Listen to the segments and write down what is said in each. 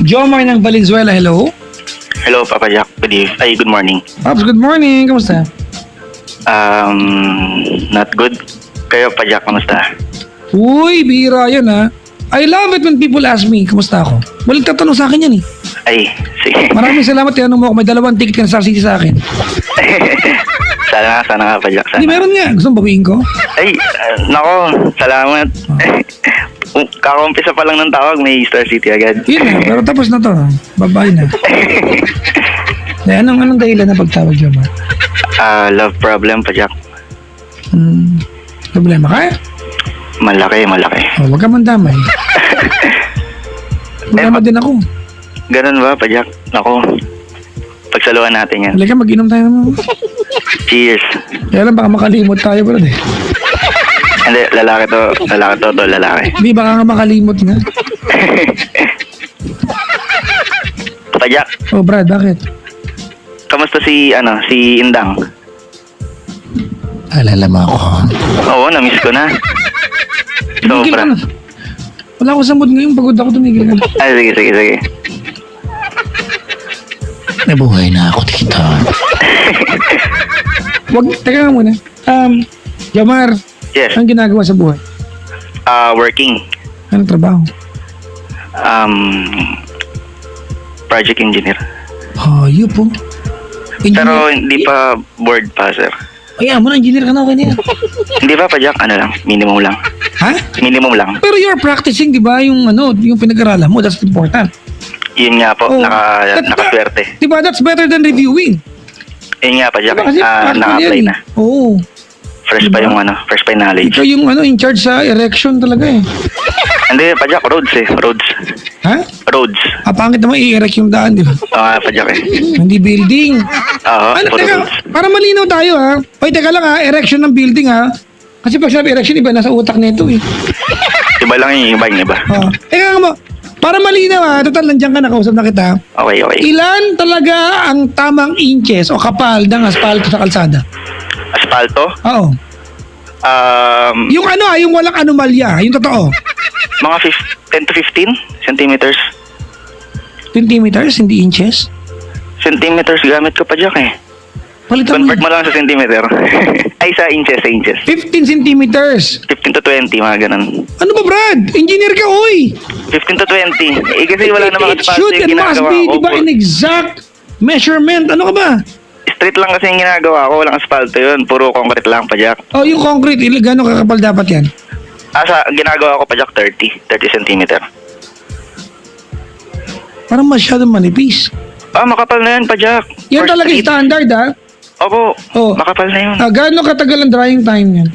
Jomar ng Valenzuela, hello. Hello, Papa Jack. Good morning. Pops, good morning. Kamusta? Not good. Kayo, Papa Jack, kamusta? Uy, bihira yan ha. I love it when people ask me, kamusta ako? Walang tatanong sa akin yan eh. Ay, sige. Maraming salamat, tinanong mo ako, may 2 ticket ka na Star City sa akin. sana nga, Papa Jack. Hindi, Sana. meron nga. Gusto mo bawiin ko? Ay, nako, salamat. Kakumpisa pa lang ng tawag, may Star City agad. Yun na, pero tapos na to. Babae na. Anong dahilan na pagtawag, Jomar? Love problem, Papa Jack. Problema ka? Malaki. Oh, wag ka mandamay. Problema din ako. Ganun ba, Papa Jack? Nako, pagsaluhan natin yan. Halika, mag-inom tayo naman. Cheers. Kaya lang, baka makalimot tayo, bro. Hindi, lalaki to, lalaki. Hindi, baka nga makalimot nga. Papa Jack, Oh, Brad, bakit? kamusta si Indang? Alala mo ako. Oo, na-miss ko na. Tumigil ka Sobra. na. Wala ako sa mood ngayon. Pagod ako, tumigil ka na. Ay, sige. Nabuhay na ako dito. Teka nga muna. Jamar, Yes. anong ginagawa sa buhay? Working. Anong trabaho? Project engineer. Oh, yun po. Pero hindi pa board pa, sir. Ayan mo na, engineer ka na, okay na yan. Hindi pa, Pajak, minimum lang. Ha? Minimum lang. Pero you're practicing, di ba, yung pinag-aralan mo, that's important. Yun nga po, Oh, nakaswerte. Di ba, that's better than reviewing. Yun nga, Pajak, Kasi practical naka-apply yan na. eh. Oo. Fresh pa Diba? fresh pa yung knowledge. Ikaw yung in charge sa erection talaga eh. Hindi, Pajak, roads. Ha? Roads. Pangit naman i-erect yung daan, di ba? Pajak eh. Hindi building. Oo, puro Teka, roads. para malinaw tayo ha. Oy, teka lang ha, erection ng building ha. Kasi pag sabi erection, iba nasa utak nito eh. Iba lang yung iba. Teka mo, para malinaw ha, total nandiyan ka, nakausap na kita. Okay. Ilan talaga ang tamang inches o kapal ng asfalto sa kalsada? Asfalto? Oo. Yung yung walang anomalya, yung totoo. Mga 10 to 15 centimeters. Centimeters, hindi inches. Centimeters gamit ko, Pajak eh. Palitan mo. Convert mo lang sa centimeter. Ay, sa inches. 15 centimeters. 15 to 20, mga ganun. Ano ba, Brad? Engineer ka, oy! 15 to 20. Eh, kasi wala namang It asphalt should yung and must ginagawa be, ko. di ba, an exact measurement. Ano ka ba? Street lang kasi yung ginagawa ko. Walang asfalto yun. Puro concrete lang, Pajak. Oh, yung concrete, gano'ng kakapal dapat yan? Ginagawa ko, Pajak, 30 centimeter. Parang masyadong manipis. Makapal na yan, Pajak. Yan First talaga street. standard, ha? Opo, Oh. makapal na yun. Gano'ng katagal ang drying time yan?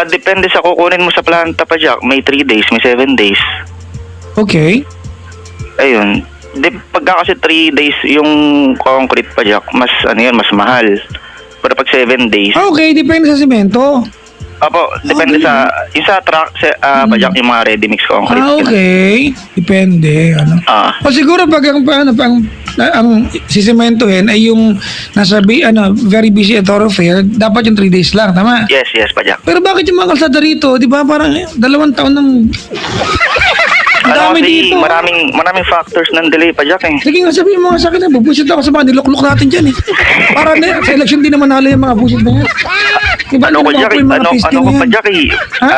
Depende sa kukunin mo sa planta, Pajak. May 3 days, may 7 days. Okay. Ayun. Pagka kasi 3 days yung concrete, Pajak, mas mahal. Pero pag 7 days, Okay, depende sa semento. opo, depende sa, yung sa truck, Pajak, yung mga ready mix concrete. Okay. Depende, O siguro pag ang sisimentohin ay yung nasa very busy thoroughfare, dapat yung 3 days lang, tama? Yes, Pajak. Pero bakit yung mga kalsada rito, di ba parang 2 taon ng... Ang dami Kasi dito. maraming factors ng delay, Pajak eh. Sige nga sabihin mo nga sa akin, bubusit ako sa mga nilukluk natin dyan eh. Para sa election din naman nalo yung mga busit na yan. Diba, Ano ko, Jack? Ano ko pa, Jack? Ha?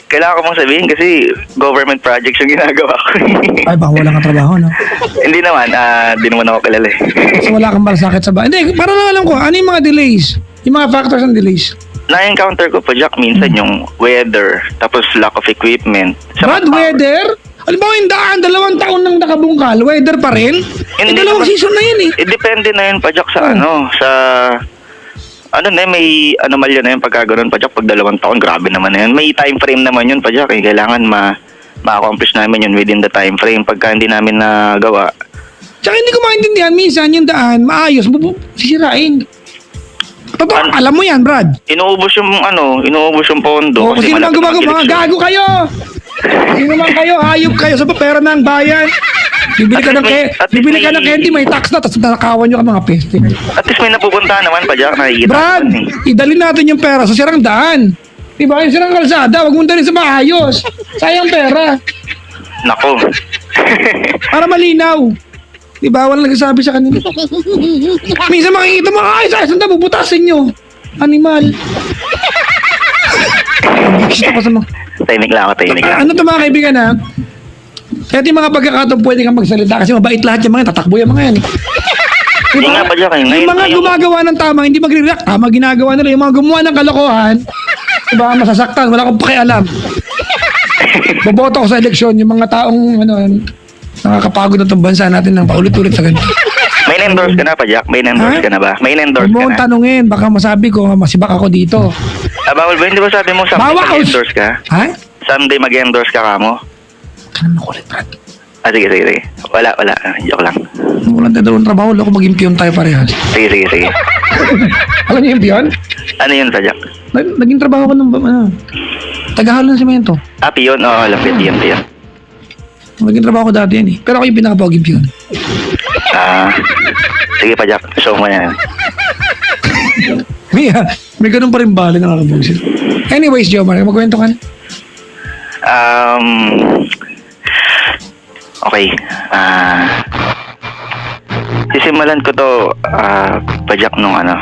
Kailangan ko mong sabihin kasi government projects yung ginagawa ko. Ay, baka wala kang trabaho, no? Hindi naman, di naman ako kilala eh. Kasi wala kang malasakit sa bahay. Hindi, para lang alam ko, ano yung mga delays? Yung mga factors ng delays? Na-encounter ko pa, Jack, minsan yung weather, tapos lack of equipment. Bad weather? Alam ba yung 2 taon nang nakabungkal, weather pa rin? Hindi Dalawang naman- season na yun eh. Depende na yun, Pajak, sa may anomalya na yun pagka ganun, Pajak, pag 2 taon, grabe naman na yun. May time frame naman yun, Pajak, eh. Kailangan ma-accomplish namin yun within the time frame. Pagka hindi namin nagawa, Tsaka hindi ko maintindihan, minsan yung daan, maayos, sisirain. Totoo, alam mo yan, Brad. inuubos yung pondo. O, sino man malapit gumagawa, mga mag-eleksyon. gago kayo! Sino man kayo, hayop kayo sa pera ng bayan. Bibili ka ng candy, may tax na, tapos nanakawan nyo ka mga peste. At least may napupuntahan naman, Pajak, nakikita Brad, naman eh. idalin natin yung pera sa sirang daan. Diba? Yung sirang kalsada, wag mo dalhin sa maayos. Sayang pera. Nako. Para malinaw. Di ba? Walang nagsasabi sa kanila. Minsan makikita mo, ay, saan bubutasin nyo? Animal. Gusto ko sa mga... Tahimik lang ako, tahimik lang. Ano to mga kaibigan ha? Kaya yung mga pagkakataon pwede kang magsalita kasi mabait lahat yung mga tatakbo yung mga yan. Hindi nga pa dyan. Yung mga gumagawa ng tama, hindi magre-react. Tama ginagawa nila. Yung mga gumawa ng kalokohan, diba, masasaktan. Wala akong pakialam. Boboto ko sa eleksyon. Yung mga taong nakakapagod na itong bansa natin ng paulit-ulit sa ganito. May na-endorse ka na pa, Jack? May na-endorse ka na ba? May na-endorse Huwag ka mo na? tanungin. Baka masabi ko, masibak ako dito. Bawal ba? Hindi ba sabi mo Sunday Bawa, mag-endorse ka? Ha? Sunday mag-endorse ka mo? Kanang makulit, Brad. Sige. Wala. Joke lang. Walang dadalawang trabaho. Loko maging piyon tayo parehas. Sige. Alam niyo yung piyon? Ano yun pa, Jack? Naging trabaho ko ng tagahalo ng semento. Piyon? Oo, lapit yun. Naging trabaho ko dati yan eh. Pero ako yung pinakapaging piyon. Sige pa, Jack. Show mo yan. May ganun pa rin bali na nakakabusit. Anyways, Jomar, magkwento ka na. Okay. Sisimulan ko to, pa, Jack, nung anong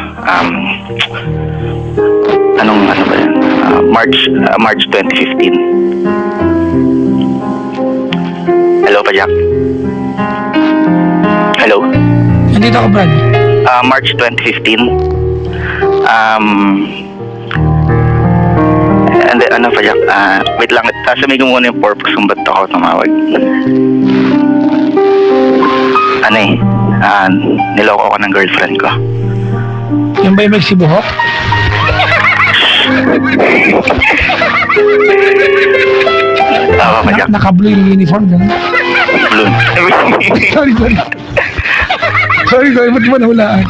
ba yan? March 2015. Hello, pa, Jack. Hello? Nandito ako, Brad. March 2015. And then, pa, Jack, wait lang, sasabihin ko muna yung purpose kung ba't ako tumawag. Niloko ako ng girlfriend ko. Yung ba yung may sibuhok? Tama pa, Jack. Naka-blue yung uniform, gano'n. Blue. Sorry, ba't mo nahulaan?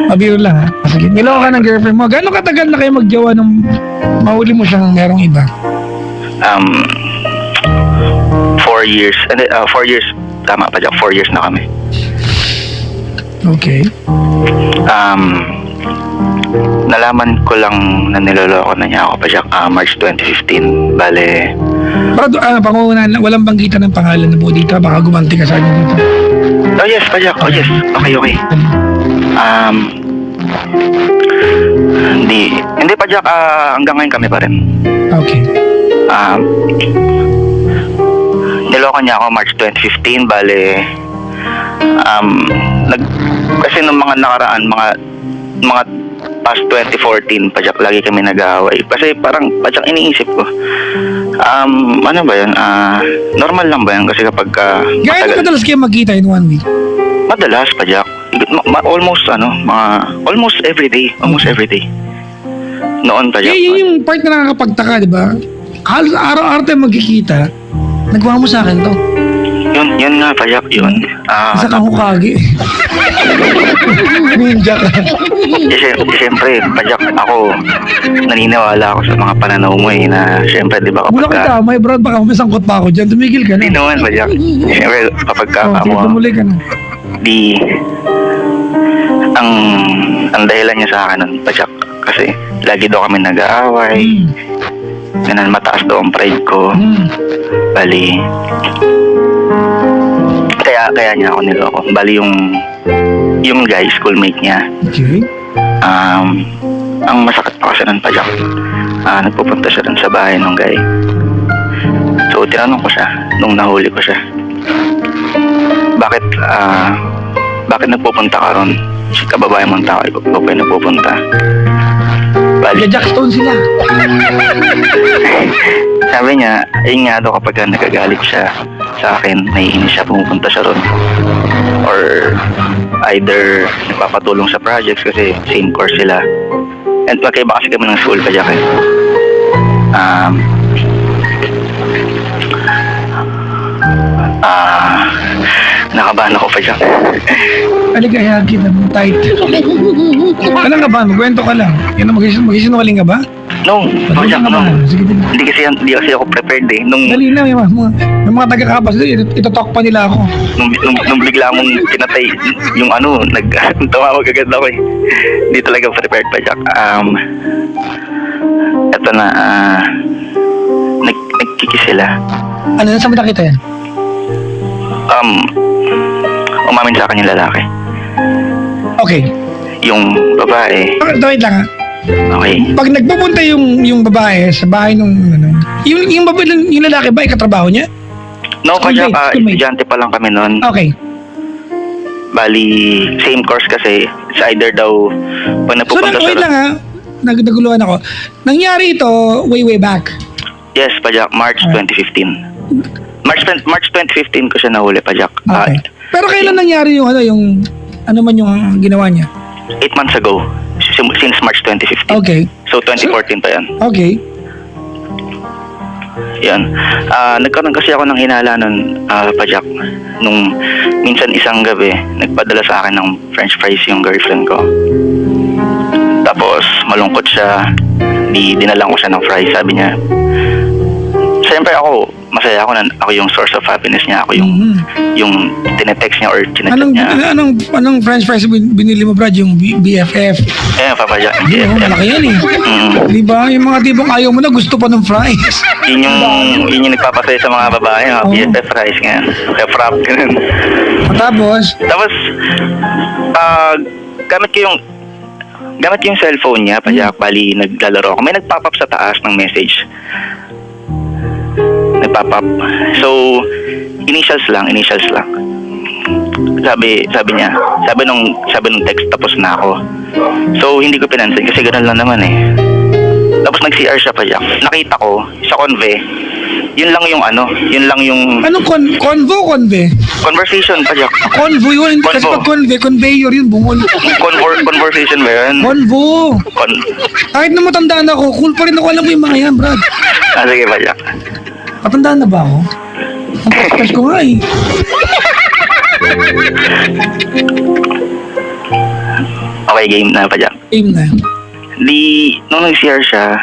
Mabiro lang ha. Sige, niloko ka ng girlfriend mo. Gano'ng katagal na kayo magjawa nung mahuli mo siyang merong iba? 4 years. 4 years. Tama pa, Jack. 4 years na kami. Okay. Nalaman ko lang na niloloko na niya ako pa, Jack. March 2015. Bale. Brad, pangunahan lang. Walang banggitan ng pangalan na po dito. Baka gumanti ka sa akin dito. Oh, yes, pa, Jack. Oh, yes. Okay. Hindi pa, Jack. Hanggang ngayon kami pa rin. Okay. Niloko niya ako March 2015. Bale, kasi nung mga nakaraan, mga past 2014, pa, Jack, lagi kami nag-aaway. Kasi parang, pa, Jack, iniisip ko, ano ba yun? Normal lang ba yan? Kasi kapag Gaya na kadalas kayo magkita in 1 week? madalas, pa, Jack. Almost every day. Almost every day. Noon, pa, Jack. Yun yung part na nakakapagtaka, di ba? Halos araw-araw tayo magkikita. Nagawa mo sa akin to. Yun nga, pa, Jack. Yun. Isa kang Hokage. Ninja ka. Siyempre, pa, Jack, ako, naniniwala ako sa mga pananaw mo na siyempre, di ba, Mula ka damay, bro. Baka masangkot pa ako dyan. Tumigil ka Hindi na. naman, pa, Jack. Siyempre, kapag Sige, tumuloy ka na. ang dahilan niya sa akin nun, pa, Jack, kasi lagi daw kami nag-aaway. Ganun, mataas daw ang pride ko. Bali, kaya niya ako niloko. Bali, yung guy, schoolmate niya. Okay. Ang masakit pa kasi nun, pa, Jack. Nagpupunta siya dun sa bahay ng guy. So, tinanong ko siya nung nahuli ko siya. Bakit nagpupunta ka ron? Si kababayan mong tao, ikaw pa yung nagpupunta. Bali, Jackstone sila. sabi niya, ayun nga daw kapag nagagalit siya sa akin, naiinis siya, pumupunta siya ron. Or either nagpapatulong sa projects kasi same course sila. And magkaiba kasi kami ng school, pa, Jack. Nakabahan ako, pa, Jack. Aligaya kita ng tight. Alam ka ba? Magkwento ka lang. Yan ang magisinungaling ka ba? No, pa, Jack, no. Sige, din. Hindi kasi ako prepared eh. Dali na, may mga taga-kapas. Itotalk pa nila ako. Nung bigla mong pinatay yung tumawag agad ako eh. Hindi talaga prepared, pa, Jack. Eto na, nagkikis sila. Ano, saan mo nakita yan? Umamin sa akin yung lalaki. Okay. Yung babae, Wait lang ha. okay. Pag nagpupunta yung babae sa bahay nung ano, yung babae, yung lalaki ba, katrabaho niya? No, Schoolmate, Pajak, schoolmate. estudyante pa lang kami noon. Okay. Bali, same course kasi. It's either daw, pag So, napupunta wait lang ha. Naguluhan ako. Nangyari ito way back. Yes, Pajak, March Alright. 2015. March 2015 ko siya nahuli, Pajak. Okay. Pero kailan nangyari yung ano man yung ginawa niya? 8 months ago. Since March 2015. Okay. So, 2014 pa yan. Okay. Yan. Nagkaroon kasi ako ng hinala nun, Pajak. Nung minsan isang gabi, nagpadala sa akin ng french fries yung girlfriend ko. Tapos, malungkot siya. Dinalang ko siya ng fries. Sabi niya, siyempre ako, masaya ako na ako yung source of happiness niya. Ako yung tinetext niya or chinachat niya. Anong french fries binili mo, Brad? Yung BFF? Eh, Pajak. Hindi, malaki yan eh. Di ba? Yung mga tipong ayaw mo na, gusto pa ng fries. Yun yung nagpapasaya sa mga babae, mga Oo. BFF fries nga. F-rap, ganun. Tapos, Gamit ko yung cellphone niya, Pajak, bali naglalaro ako. May nagpop-up sa taas ng message. Nagpop-up. So, initials lang. Sabi niya, sabi nung text, tapos na ako. So, hindi ko pinansin kasi ganoon lang naman eh. Tapos nag-CR siya, Pajak. Nakita ko sa conve, yun lang yung anong conve? conversation, Pajak. Convo yun. Kasi Convo. pag conveyor yun, bungol. Conversation ba yun? Convo. Kahit na matandaan ako, cool pa rin ako. Alam mo yung mga yan, Brad. Sige, Pajak. Matandaan na ba ako? Ang podcast ko nga eh. Okay, game na, Pajak. Game na. Nung nag-CR siya,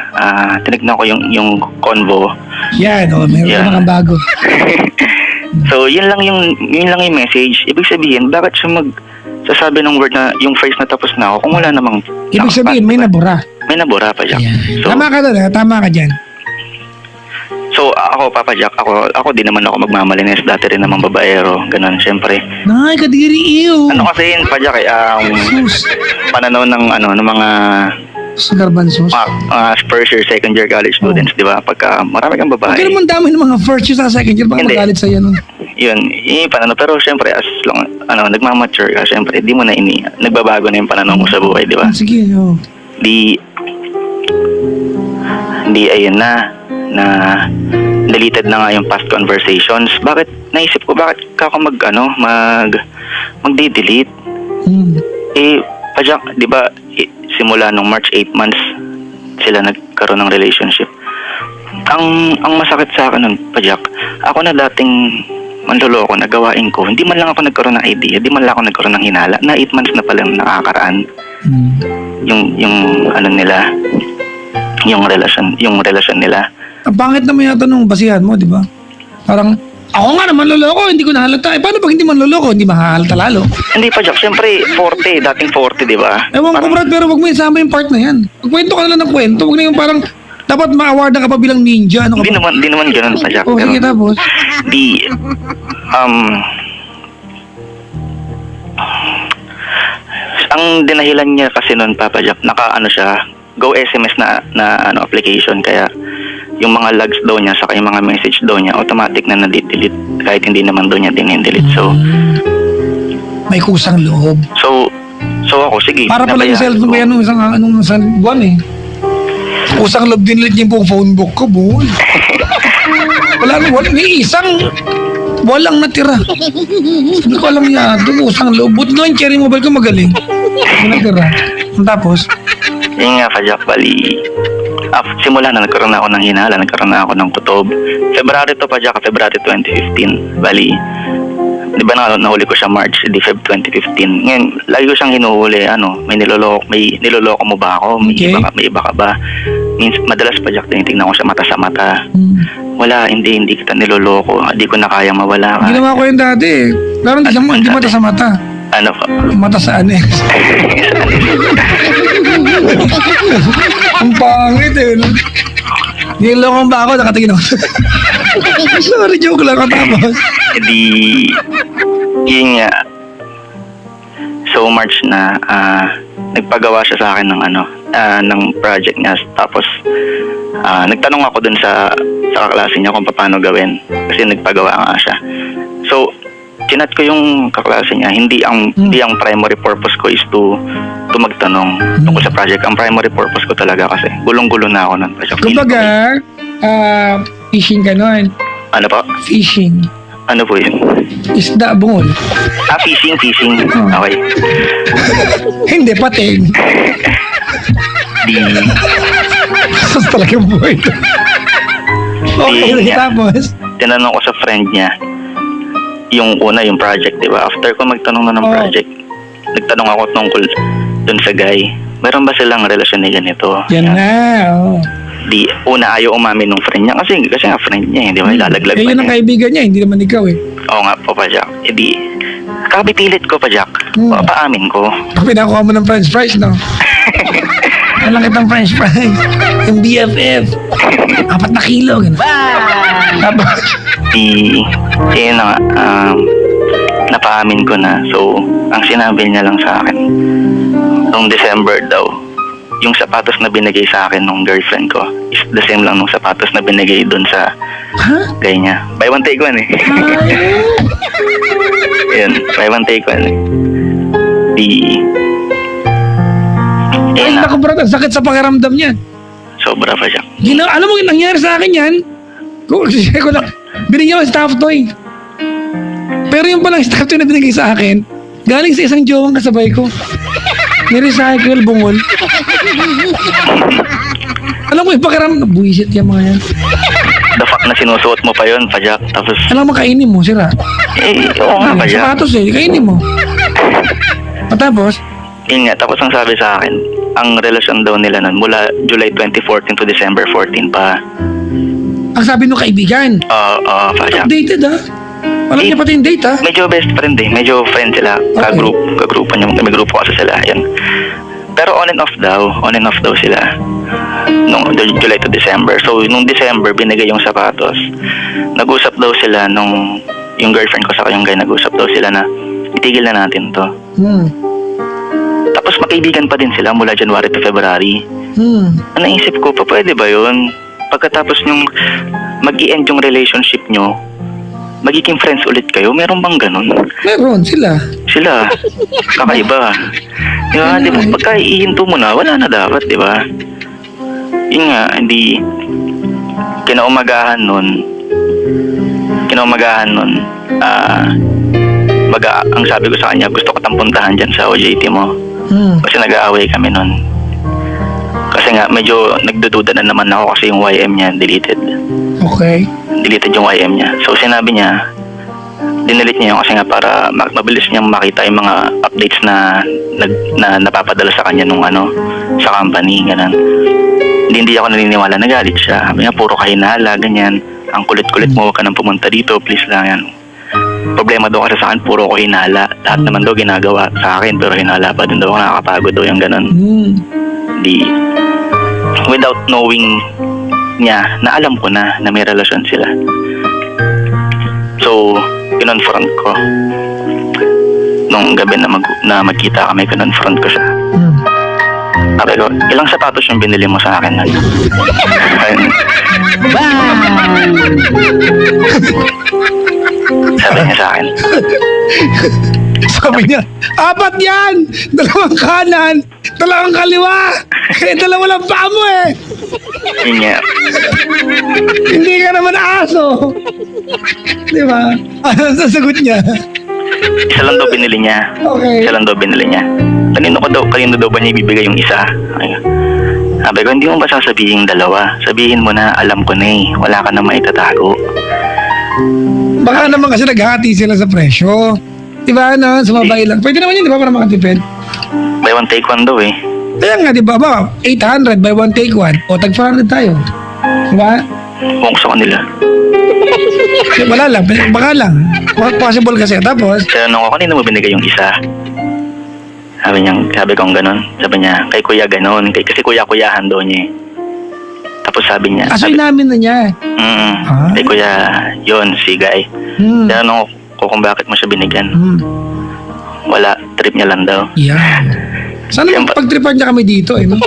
tinignan ko yung convo. Yan, meron Yeah. ka mga bago. So, yun lang yung message. Ibig sabihin, bakit siya sasabi ng word na yung phrase na tapos na ako kung wala namang Ibig sabihin, may nabura. may nabura, Pajak. Yan. So, Tama ka doon, ha? Tama ka dyan. so ako, Papa Jack, ako di naman ako magmamalinis. Dati rin namang babaero, ganun, syempre. Nay, kadiri iyo. Ano kasi yun, Pajak, Sus. pananaw ng mga Sugarbansos. first year, second year college students, di ba? Pagka marami kang babae. Huwag ka naman dami ng mga first year sa second year. Baka Hindi. magalit sa'yo nun. Yun, pananaw. Pero syempre, as long, nagmamature ka, syempre, di mo na nagbabago na yung pananaw mo sa buhay, di ba? Sige, oh. Di ayun na deleted na nga yung past conversations. Naisip ko, bakit ka ako mag-delete? Pajak, di ba, simula nung March 8 months, sila nagkaroon ng relationship. Ang masakit sa akin nun, Pajak, ako na dating manloloko, nagawain ko, hindi man lang ako nagkaroon ng idea, hindi man lang ako nagkaroon ng hinala, na 8 months na pala nakakaraan. Yung nila, yung relasyon nila. Ang pangit naman yata nung basihan mo, di ba? Parang, ako nga naman loloko, hindi ko nahalata. Paano pag hindi man loloko, hindi mahahalata lalo? Hindi pa, Jack. Siyempre, dating 40, di ba? Ewan ko, Brad, pero wag mo isama yung part na yan. Magkwento ka na lang ng kwento. Wag na yung parang, dapat ma-award ka pa bilang ninja. Ano ka Hindi ba? naman ganun pa, Jack. Oh, sige, tapos. Ang dinahilan niya kasi noon, Papa Jack, siya, Go SMS na application, kaya yung mga logs daw niya saka yung mga message daw niya automatic na na-delete kahit hindi naman daw niya din-delete. So May kusang loob. so ako, sige. Para pala yung nabayaan cellphone ko ko. yan nung isang buwan eh. Kusang loob din niya yung phone book ko, boy. May walang natira. Hindi ko alam yan. Kusang loob. Buti na yung cherry mobile ko magaling. May natira. Tapos, Yun nga, Pajak, bali. Simula na nagkaroon na ako ng hinala, nagkaroon na ako ng kutob. February to, Pajak, February 2015. Bali, di ba nahuli ko siya March, Feb 2015. Ngayon, lagi ko siyang hinuhuli, may niloloko mo ba ako? May iba ka ba? Madalas, Pajak, tinitignan ko siya mata sa mata. Wala, hindi kita niloloko. Hindi ko na kayang mawala ka. ginawa ko yun dati eh. Pero hindi mata sa mata. Ano pa? Mata sa anes. Ang pangit eh. Nilolokong ba ako? Nakatingin ako. Sorry, joke lang ako tapos. Edi, yun nga. So, March na, nagpagawa siya sa akin ng ng project niya. Tapos, nagtanong ako dun sa kaklase niya kung paano gawin. Kasi nagpagawa nga siya. So, chinat ko yung kaklase niya. Hindi ang primary purpose ko is to magtanong tungkol sa project. Ang primary purpose ko talaga kasi gulong-gulo na ako nun. Kumbaga, fishing ka nun. Ano po? Fishing. Ano po yun? Isda, bungol. Fishing. Oh. Okay. Hindi, pating. Di, Sus talaga yung buhay ko. Okay, Di- tapos. tinanong ko sa friend niya, yung una, yung project, di ba? After ko magtanong na ng Oh. project, nagtanong ako tungkol dun sa guy. Meron ba silang relasyon na ganito? Yan na, oh. Di, una ayaw umamin ng friend niya kasi nga friend niya, di ba? Ilalaglag Eh, pa yun ang niya. kaibigan niya, hindi naman ikaw eh. Oo nga po pa, Jack. E di, kapipilit ko pa, Jack. Paamin ko. Pinakuha mo ng french fries, no? Alam kitang french fries. Yung BFF. 4 na kilo. Ganun. Tapos, Di, yun na nga, napaamin ko na. So, ang sinabi niya lang sa akin, noong December daw, yung sapatos na binigay sa akin nung girlfriend ko is the same lang nung sapatos na binigay dun sa ha? guy niya. Buy one take one eh. Yun, buy one take one eh. Di, Ay, yun na, naku bro, ang sakit sa pakiramdam niyan. sobra pa siya. Alam mo, nangyari sa akin yan. Ko lang, binigyan ko ng staff toy. Pero yung palang staff toy na binigay sa akin, galing sa isang jowang kasabay ko. Ni-recycle, bungol. Alam mo, yung pakiramdam, buwisit yung mga yan. The fact na sinusuot mo pa yun, pa Jack. Tapos, Alam mo, kainin mo, sira. oo nga pa Jack. Sapatos eh, kainin mo. Patapos, Yun nga, tapos ang sabi sa akin, ang relasyon daw nila nun mula July 2014 to December 14 pa. ang sabi nung kaibigan, Pa Jack. updated ah. Alam niya pati yung date ah. Medyo best friend eh. Medyo friend sila. Okay. Kagrupo niya. May grupo kasi sila. Yan. Pero on and off daw sila. Nung July to December. So, nung December, binigay yung sapatos. Nag-usap daw sila nung yung girlfriend ko sa yung guy, nag-usap daw sila na itigil na natin to. Tapos magkaibigan pa din sila mula January to February. Ang naisip ko pa, pwede ba yun? Pagkatapos yung mag-i-end yung relationship nyo, magiging friends ulit kayo? Meron bang ganun? Meron sila. Sila, kakaiba. Di ba? Di ba? Pagka ihinto mo na, wala na dapat, di ba? Yun nga, hindi... Kinaumagahan nun, ang sabi ko sa kanya, gusto ko tang puntahan dyan sa OJT mo. Kasi nag-aaway kami nun. Kasi nga, medyo nagdududa na naman ako kasi yung YM niya deleted. Okay. Deleted yung YM niya. So, sinabi niya, dinilit niya yun kasi nga para mabilis niyang makita yung mga updates na napapadala sa kanya nung sa company, ganun. Hindi ako naniniwala, nagalit siya. Sabi nga, puro kahinala, ganyan. Ang kulit-kulit mo, huwag ka nang pumunta dito, please lang yan. Problema daw kasi sa akin, puro ko hinala. Lahat naman daw ginagawa sa akin, pero hinala pa din daw ako, nakakapagod daw yung ganun. Di, without knowing niya, na alam ko na may relasyon sila. So, kinonfront ko. Nung gabi na magkita kami, kinonfront ko siya. Sabi ko, ilang sapatos yung binili mo sa akin? Sabi niya sa akin, Sabi niya, 4 yan! 2 kanan! 2 kaliwa! Eh, 2 lang paa mo eh! yun nga, Hindi ka naman aso! Di ba? Ano ang sasagot niya? isa lang daw binili niya. Okay. Isa lang daw binili niya. Kanino daw ba niya ibibigay yung isa? Sabi ko, hindi mo ba sasabihin 2? Sabihin mo na, alam ko na eh. Wala ka na maitatago. Baka naman kasi naghahati sila sa presyo. Di ba, sumabay lang. Pwede naman yun, di ba, para makatipid? Buy one take one daw eh. Kaya nga, di ba, 800 by 1 take 1. O, tag 400 tayo. Di ba? Kung gusto ko nila. Kasi wala lang, baka lang. Possible kasi. Tapos, Kaya nung ako, kanino mo binigay yung isa? Sabi ko ganun. Sabi niya, kay kuya ganun. Kasi kuya-kuyahan daw niya eh. Tapos sabi niya, So inamin na niya. kuya, yun, si Guy. Tinanong ko kung bakit mo siya binigyan. Wala, trip niya lang daw. Yan. Sana pagtripan niya kami dito no?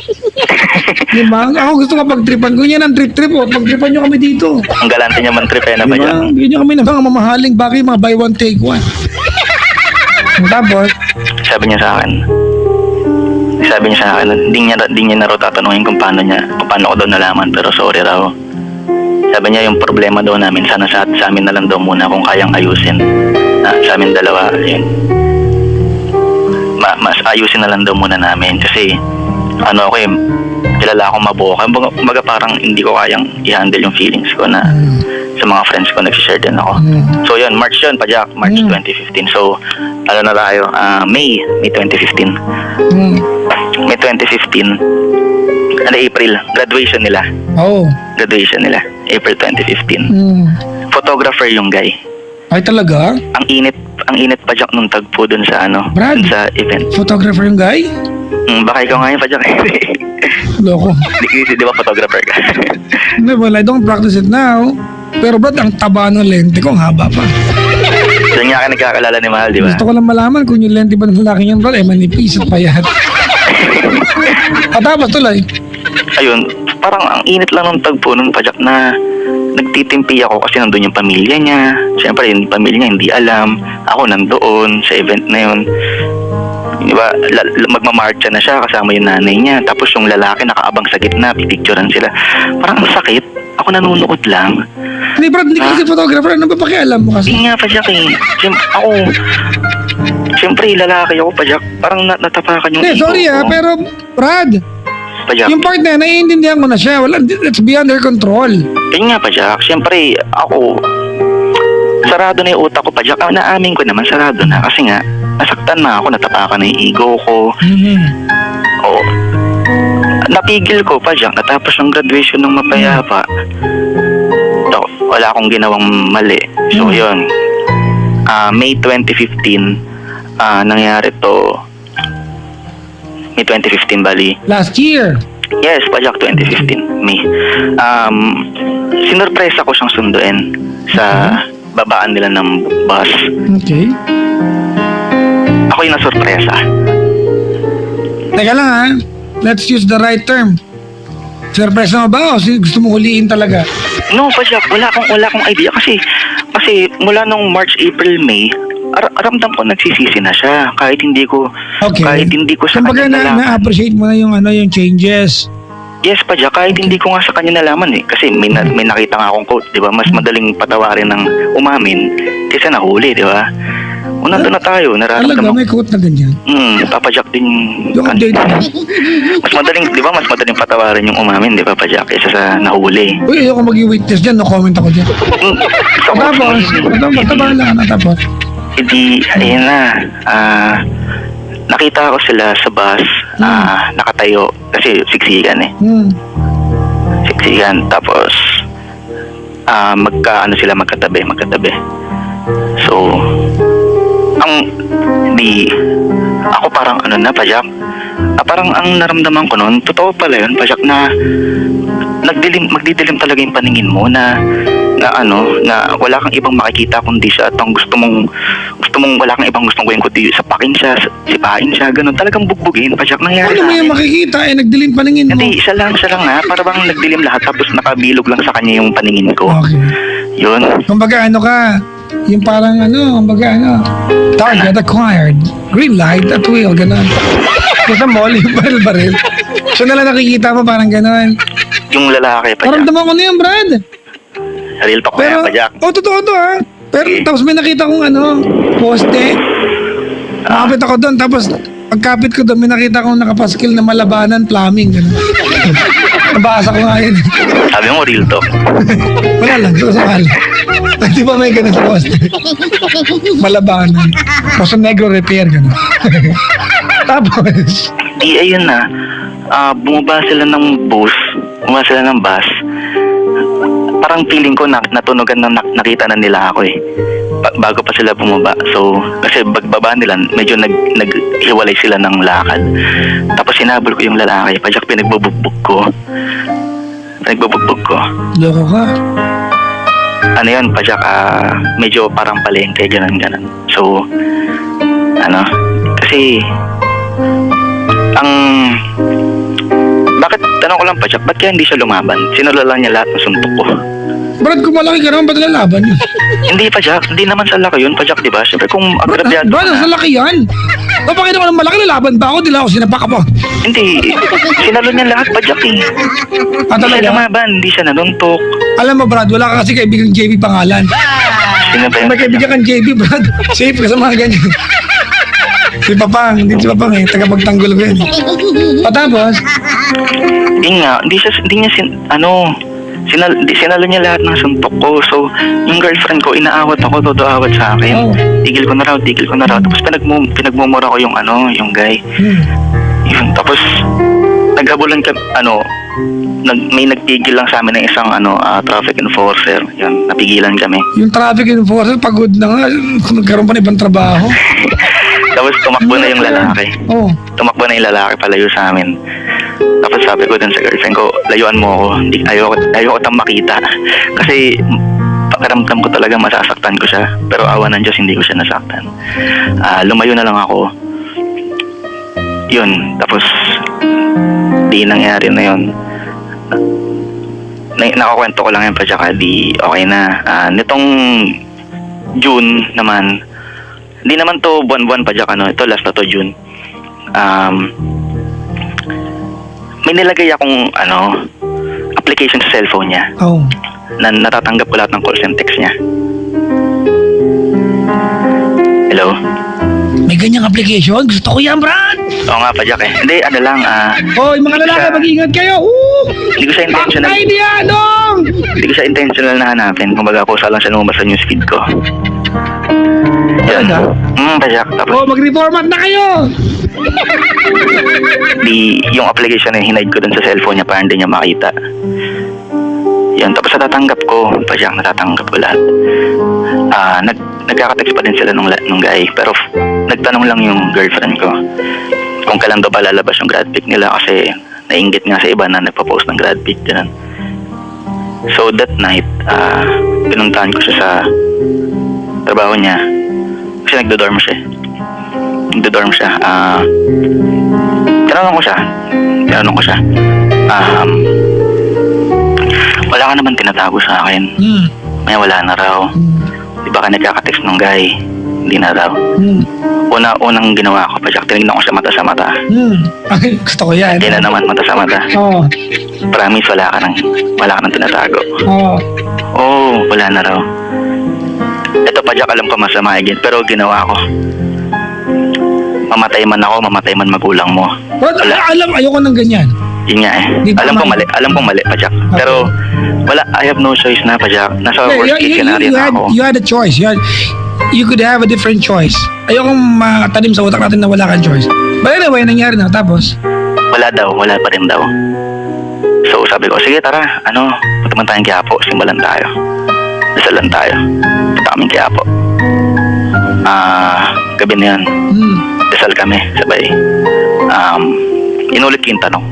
Diba? Ako gusto ka pagtripan. Kung yan ang trip-trip pagtripan niyo kami dito. Ang galante niya man trip na ba Diba? dyan? Bigyan niyo kami ng mga mamahaling bagay, mga buy one take one. Tapos, Sabi niya sa akin, hindi niya na raw tatanungin kung paano ko daw nalaman, pero sorry raw. Sabi niya yung problema daw namin, sana sa amin na lang daw muna kung kayang ayusin. Sa amin dalawa, yun. Mas ayusin na lang daw muna namin kasi kilala akong mabuo. Kumbaga parang hindi ko kayang i-handle yung feelings ko na sa mga friends ko nag-share din ako. So yun, March yun, Pajak, March 2015. So, ano na tayo, May 2015. May 2015, April, graduation nila. Graduation nila, April 2015. Photographer yung guy. Ay talaga? Ang init Pajak nung tagpo dun sa Brad, dun sa event. photographer yung guy? Baka ikaw nga yung Pajak. Loko. Di ba photographer ka? No, well, I don't practice it now. Pero Brad, ang taba ng lente ko, ang haba pa. Doon nga ka nagkakalala ni Mahal, di ba? Gusto ko lang malaman kung yung lente ba ng lalaki yan, Brad, manipis at payat. Tapos tuloy. Ayun, parang ang init lang ng tagpo nung Pajak na nagtitimpi ako kasi nandun yung pamilya niya. Siyempre, yung pamilya niya hindi alam. Ako nandoon sa event na yun. Diba, magmamarcha na siya kasama yung nanay niya. Tapos yung lalaki nakaabang sa gitna, pipicturean sila. Parang ang sakit. Ako nanunood lang. Hindi, Brad, hindi ka kasi photographer. Ano ba pakialam mo kasi? Hindi nga, Pajak eh. Siyempre, lalaki ako, Pajak. Parang natapakan yung ego sorry ko. pero Brad, Pajak. yung part na yan, naiintindihan ko na siya. It's beyond her control. Yun nga, Pajak. Siyempre, ako, sarado na yung utak ko, Pajak. Naamin ko naman, sarado na. Kasi nga, nasaktan na ako, natapakan na yung ego ko. Oo. Napigil ko, Pajak. Natapos ng graduation ng mapayapa. Wala akong ginawang mali. So, yun. May 2015, nangyari to. May 2015, bali. Last year. Yes, Pajak 2015, May. Sinurpresa ko siyang sunduin sa babaan nila ng bus. Okay. Ako yung nasurpresa. Teka lang ha. Let's use the right term. Surprise mo ba o gusto mo huliin talaga? No, Pajak, wala akong idea kasi mula nung March, April, May, ramdam ko nagsisisi na siya kahit hindi ko sa kumbaga kanya nalaman. na-appreciate mo na yung changes. Yes, Pajak, kahit hindi ko nga sa kanya nalaman kasi may nakita nga akong quote, 'di ba? Mas madaling patawarin ng umamin kaysa nahuli, 'di ba? Nandun na tayo, nararamdaman. Talaga, may quote na ganyan. Papajak din. Yung update na. Mas madaling, 'di ba? Mas madaling patawarin yung umamin, 'di ba, Pajak, kaysa sa nahuli. Uy, ayoko mag-witness dyan, no comment ako dyan. Tapos, bahala na, tapos. Hindi, ayun na. Nakita ko sila sa bus, nakatayo, kasi siksikan eh. Siksikan, tapos, magkatabi. So, ako parang Pajak, parang ang naramdaman ko noon, totoo pala yun, Pajak, na magdidilim talaga yung paningin mo na wala kang ibang makikita kundi siya at ang gusto mong wala kang ibang gustong gawin kundi sapakin siya, sipahin siya, ganun. Talagang bugbugin, Pajak, nangyari Ano mo yung makikita nagdilim paningin mo? Hindi, isa lang na, para bang nagdilim lahat tapos nakabilog lang sa kanya yung paningin ko. Okay. Yun. Kumbaga yung parang target acquired, green light at wheel, gano'n. Kasi mall, yung baril. So nalang nakikita mo parang gano'n. Yung lalaki, Pajak. Parang damang ko na yan, Brad. Real talk na yan, Pajak. Totoo to ha. Pero tapos may nakita kong poste. Nakapit ako doon, tapos pagkapit ko doon, may nakita kong nakapaskil na malabanan, plumbing, gano'n. Nabasa ko nga yun. Sabi mo, real talk. Wala lang, susakal. Di ba may ganun sa poste? Malabanan. Poso Negro repair, gano'n. Tapos, ayun na. Bumaba sila ng bus. Parang feeling ko natunugan na nakita na nila ako eh. Bago pa sila bumaba. So, kasi pagbaba nila, medyo naghiwalay sila ng lakad. Tapos sinabol ko yung lalaki. Pajak, pinagbubugbog ko. Nagbubugbog ko. Loko ka. Ano yun, Pajak, medyo parang palengke, ganun. So, kasi, bakit, tanong ko lang, Pajak, ba't kaya hindi siya lumaban? Sinulalan niya lahat ng suntok ko. Brad, kung malaki ka naman, ba't lalaban yun? Hindi, Pajak, hindi naman sa laki yun, Pajak, diba? Siyempre kung agrabyado Brad, ka sa na. laki yan. Papakita ko ng malaki, lalaban ba ako? Dila ako, sinapak ka pa. Hindi, sinalo niya lahat, Pajak eh. Ah, Hindi siya talaga? lumaban, hindi siya nanuntok. Alam mo, Brad, wala ka kasi kaibigang JB pangalan. Sino ba yun? May kaibigan kang JB, Brad. Safe ka sa mga ganyan. Si Papang, hindi si Papang eh. Tagapagtanggol ko yan. Patapos, Hindi niya sinalo niya lahat ng suntok ko. So, yung girlfriend ko, inaawat ako, todo awat sa akin. Oh. Tigil ko na raw. Tapos pinagmumura ko yung guy. Yun, tapos, naghabulan kami, may nagpigil lang sa amin ng isang, traffic enforcer. Yun, napigilan kami. yung traffic enforcer, pagod na nga. Nagkaroon pa ng ibang trabaho. Tapos, tumakbo na yung lalaki. Oh. Tumakbo na yung lalaki palayo sa amin. Tapos sabi ko dun sa girlfriend ko, layuan mo ako. Ayoko tang makita. Kasi pakiramdam ko talaga masasaktan ko siya. Pero awa ng Diyos, hindi ko siya nasaktan. Lumayo na lang ako. Yun. Tapos, di nangyari na yun. Nakakwento ko lang yung Pajaka, di okay na. Nitong June naman, hindi naman to buwan-buwan Pajaka, ito last na to June. May nilagay akong application sa cellphone niya Oh. na natatanggap ko lahat ng calls and text niya. Hello? May ganyang application? Gusto ko yan, Brad! Oo nga, Pajak eh. Hindi, Hoy, mga lalaki, mag-ingat kayo! Hindi ko siya intentional. Pangkay niya, dong! Hindi ko siya intentional na hanapin. Kumbaga, kusa lang siya lumabas sa newsfeed ko. Yan. Talaga? Pajak. Tapos, Oh, mag-reformat na kayo! yung application na hinide ko dun sa cellphone niya para hindi niya makita. Yan, tapos natatanggap ko, Pajak, natatanggap ko lahat. Nagkaka-text pa din sila nung guy, pero nagtanong lang yung girlfriend ko kung kailan daw ba lalabas yung grad pic nila kasi nainggit nga sa iba na nagpa-post ng grad pic, ganun. So that night, pinuntahan ko siya sa trabaho niya kasi nagdo-dorm siya. Tinanong ko siya, wala ka naman tinatago sa akin. May wala na raw. Di ba ka nagkaka-text nung guy? Hindi na raw. Unang ginawa ko, Pajak, tinignan ko siya mata sa mata. Ay, gusto ko yan. Hindi na naman mata sa mata. Oh. Promise, wala ka nang tinatago. Oh. Oh, wala na raw. Ito, Pajak, alam ko masama again, pero ginawa ko. Mamatay man ako, mamatay man magulang mo. Brad, ayoko ng ganyan. Yun nga eh. Di ba Alam kong mali, Pajak. Pero, I have no choice na, Pajak. Nasa worst case scenario na ako. You had a choice. You could have a different choice. Ayokong matanim sa utak natin na wala kang choice. But anyway, nangyari na. Tapos? Wala pa rin daw. So, sabi ko, sige, tara, punta man tayong Quiapo, simbalan tayo. Dasalan tayo. Punta kaming Quiapo. Gabi na yun. Dasal kami, sabay. Inulit ko yung tanong.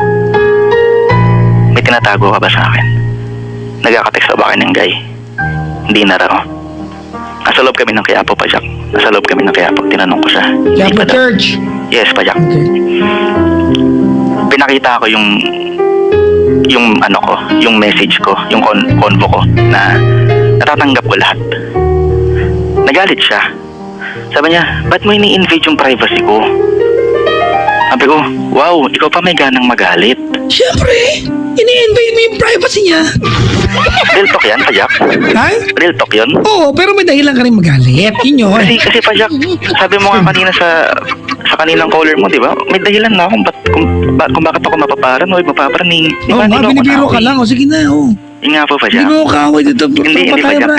May tinatago ka ba sa akin? Nagkaka-text ba kayo ng guy? Hindi na raw. Nasa loob kami ng Quiapo, Pajak. Nasa loob kami ng Quiapo. Tinanong ko siya. Quiapo Hindi pa daw. Church. Yes, Pajak. Okay. Pinakita ko yung message ko, yung convo ko na natatanggap ko lahat. Nagalit siya. Sabi niya, ba't mo ini-invade yung privacy ko? Sabi ko, wow, ikaw pa may ganang magalit. Siyempre, ini-invade mo yung privacy niya. Real talk yan, Pajak. Ha? Real talk yun. Oo, pero may dahilan ka rin magalit. Yun yun. Kasi Pajak, sabi mo nga kanina sa kaninang caller mo, di ba? May dahilan na kung bakit ako mapaparanoid, mapapraning. Di Oo ba? nga, Hindi mo ako binibiro ka naaway. lang. O sige na, oo. Yun nga po, Pajak. Hindi mo kaaway dito. Hindi, Patay, Pajak. bra.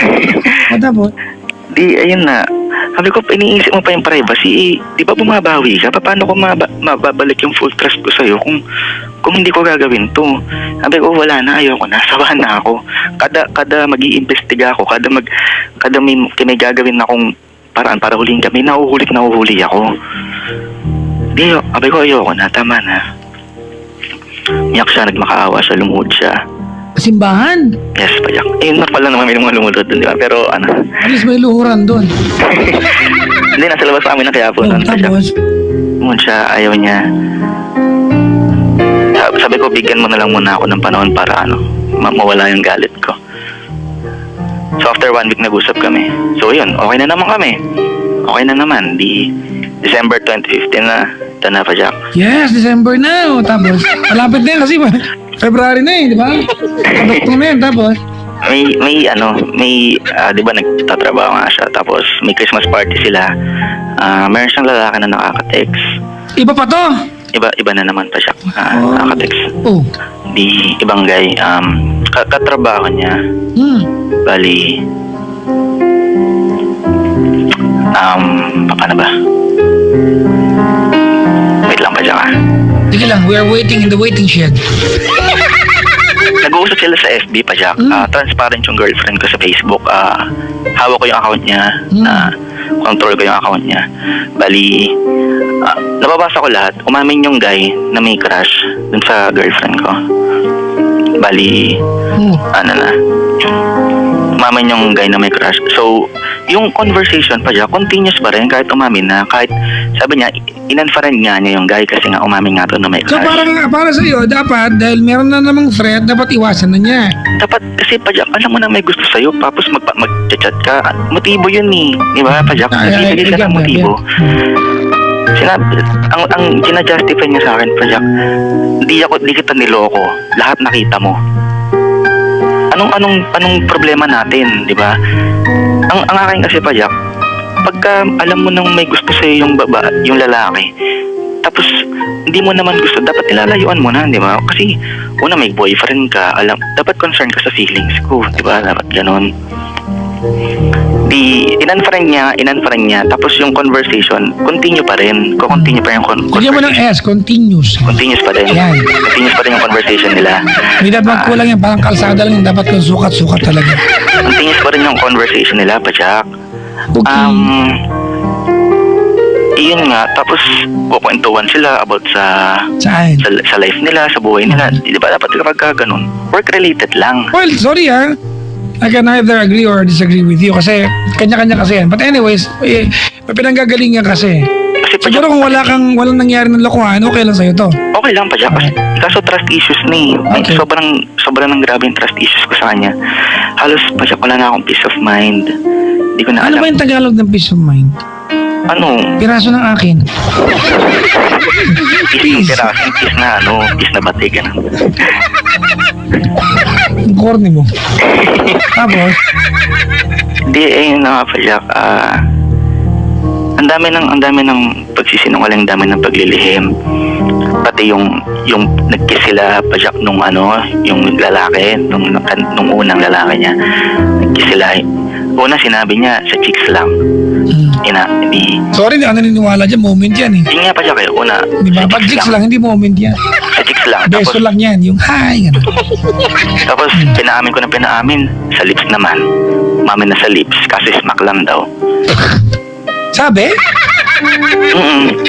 O tapos? Di, ayun na. Sabi ko, iniisip mo pa yung privacy, di ba bumabawi ka? Paano ko mababalik yung full trust ko sa'yo kung hindi ko gagawin to? Sabi ko, wala na, ayoko na, sabahan na ako. Kada mag-iimbestiga ako, kada may gagawin akong paraan para huliin kami, nahuhuli ako. Di, sabi ko, ayoko na, tama na. Miyak siya, nagmakaawa siya, lumuhod siya. Simbahan. Yes, Pajak. Normal lang naman may mga lumulod doon, di ba? Pero At least may luhuran doon. hindi, nasa labas kami ng Quiapo noon, Pajak. Tapos, Ngun siya, ayaw niya. Sabi ko, bigyan mo na lang muna ako ng panahon para mawala yung galit ko. So after 1 week nag-usap kami. So yun, okay na naman kami. Okay na naman. Di December 2015 na. Ito na, Pajak. yes, December na. O, tapos, malapit na yun kasi February na di ba? Kadoktong na yun, tapos. Di ba nagtatrabaho nga siya. Tapos may Christmas party sila. Meron siyang lalaki na nakaka-text. Iba pa to. Iba na naman, Pajak. Oh. Nakaka-text. Oh. Di ibang guy. Katrabaho niya. Bali, paano ba? Wait lang, Pajak Sige lang, we are waiting in the waiting shed. Nag-uusap sila sa FB, Pajak. Transparent yung girlfriend ko sa Facebook. Hawak ko yung account niya. Control ko yung account niya. Bali, nababasa ko lahat. Umamin yung guy na may crush dun sa girlfriend ko. Bali, umamin yung guy na may crush. So, yung conversation pa siya, continuous pa rin kahit umamin na. Kahit sabi niya, in-unfriend nga niya yung guy kasi nga umamin nga to na may So crush. para sa iyo, dapat dahil meron na namang threat, dapat iwasan na niya. Dapat kasi Pajak, alam mo na may gusto sa'yo, tapos mag-chat ka. Motibo yun eh. Di ba, Pajak? Nagbibigay ka ng motibo. Ang sinajustify niya sa akin, Pajak, di kita niloko. Lahat nakita mo. Anong problema natin, di ba? Ang akin kasi, Pajak, pagka alam mo nang may gusto sa'yo yung lalaki, tapos hindi mo naman gusto, dapat nilalayuan mo na, di ba? Kasi una may boyfriend ka, dapat concern ka sa feelings ko, di ba? Dapat ganun. Di in-unfriend niya, tapos yung conversation continue pa rin yung conversation. Bigyan mo ng S, continuous. Continuous pa rin. Yan. Continuous pa rin yung conversation nila. Hindi dapat kulang yan, parang kalsada lang, dapat kung sukat-sukat talaga. Continuous pa rin yung conversation nila, Pajak. Okay. Iyon nga, tapos kukwentuhan sila about sa Saan? life nila, sa buhay nila. Di ba dapat kapag ganun? Work-related lang. Well, sorry I can either agree or disagree with you kasi kanya-kanya kasi yan. But anyways, may pinanggagalingan kasi. Kasi Siguro kung walang nangyari ng lokohan, okay lang sa'yo to. okay lang, Pajak. Kaso trust issues na eh. Okay. Sobrang nang grabe yung trust issues ko sa kanya. Halos, Pajak, wala na akong peace of mind. Hindi ko na Ano alam. ba yung Tagalog ng peace of mind? Piraso ng akin. Peace yung piraso, peace na batay ka na. Ang corny mo. Tapos, Hindi, yun na nga, Pajak. Ang dami ng pagsisinungaling, ang dami ng paglilihim. Pati yung nag-kiss sila, Pajak, nung yung lalaki, nung unang lalaki niya. Nag-kiss sila. Una sinabi niya, sa chicks lang. sorry, hindi ako naniniwala dyan. Moment yan eh. Yun nga, Pajak, una. Di ba? Pag chicks lang, hindi moment yan. Sa chicks lang. Beso lang yan. Yung hi. Ganun. Tapos, pinaamin ko na pinaamin. Sa lips naman. Umamin na sa lips. Kasi smack lang daw. Sabi?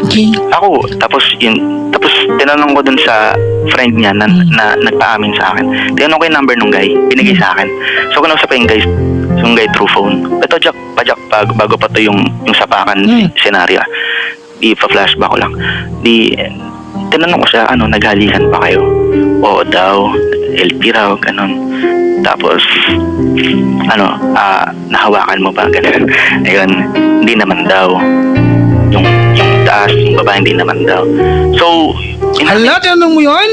Okay. Ako, tapos tinanong ko dun sa friend niya na nagpaamin sa akin. Tinanong ko yung number nung guy, binigay sa akin. So, kinausap ko yung guy through phone. Ito, Pajak, bago pa to yung sapakan scenario. Pa-flashback ko lang. Tinanong ko siya, naghalikan pa kayo? Oo daw, LP raw, ganun. Tapos, nahawakan mo ba? Ganun. Ayun, hindi naman daw. Yung taas, yung babae, hindi naman daw. So, Hala, tinanong mo yun?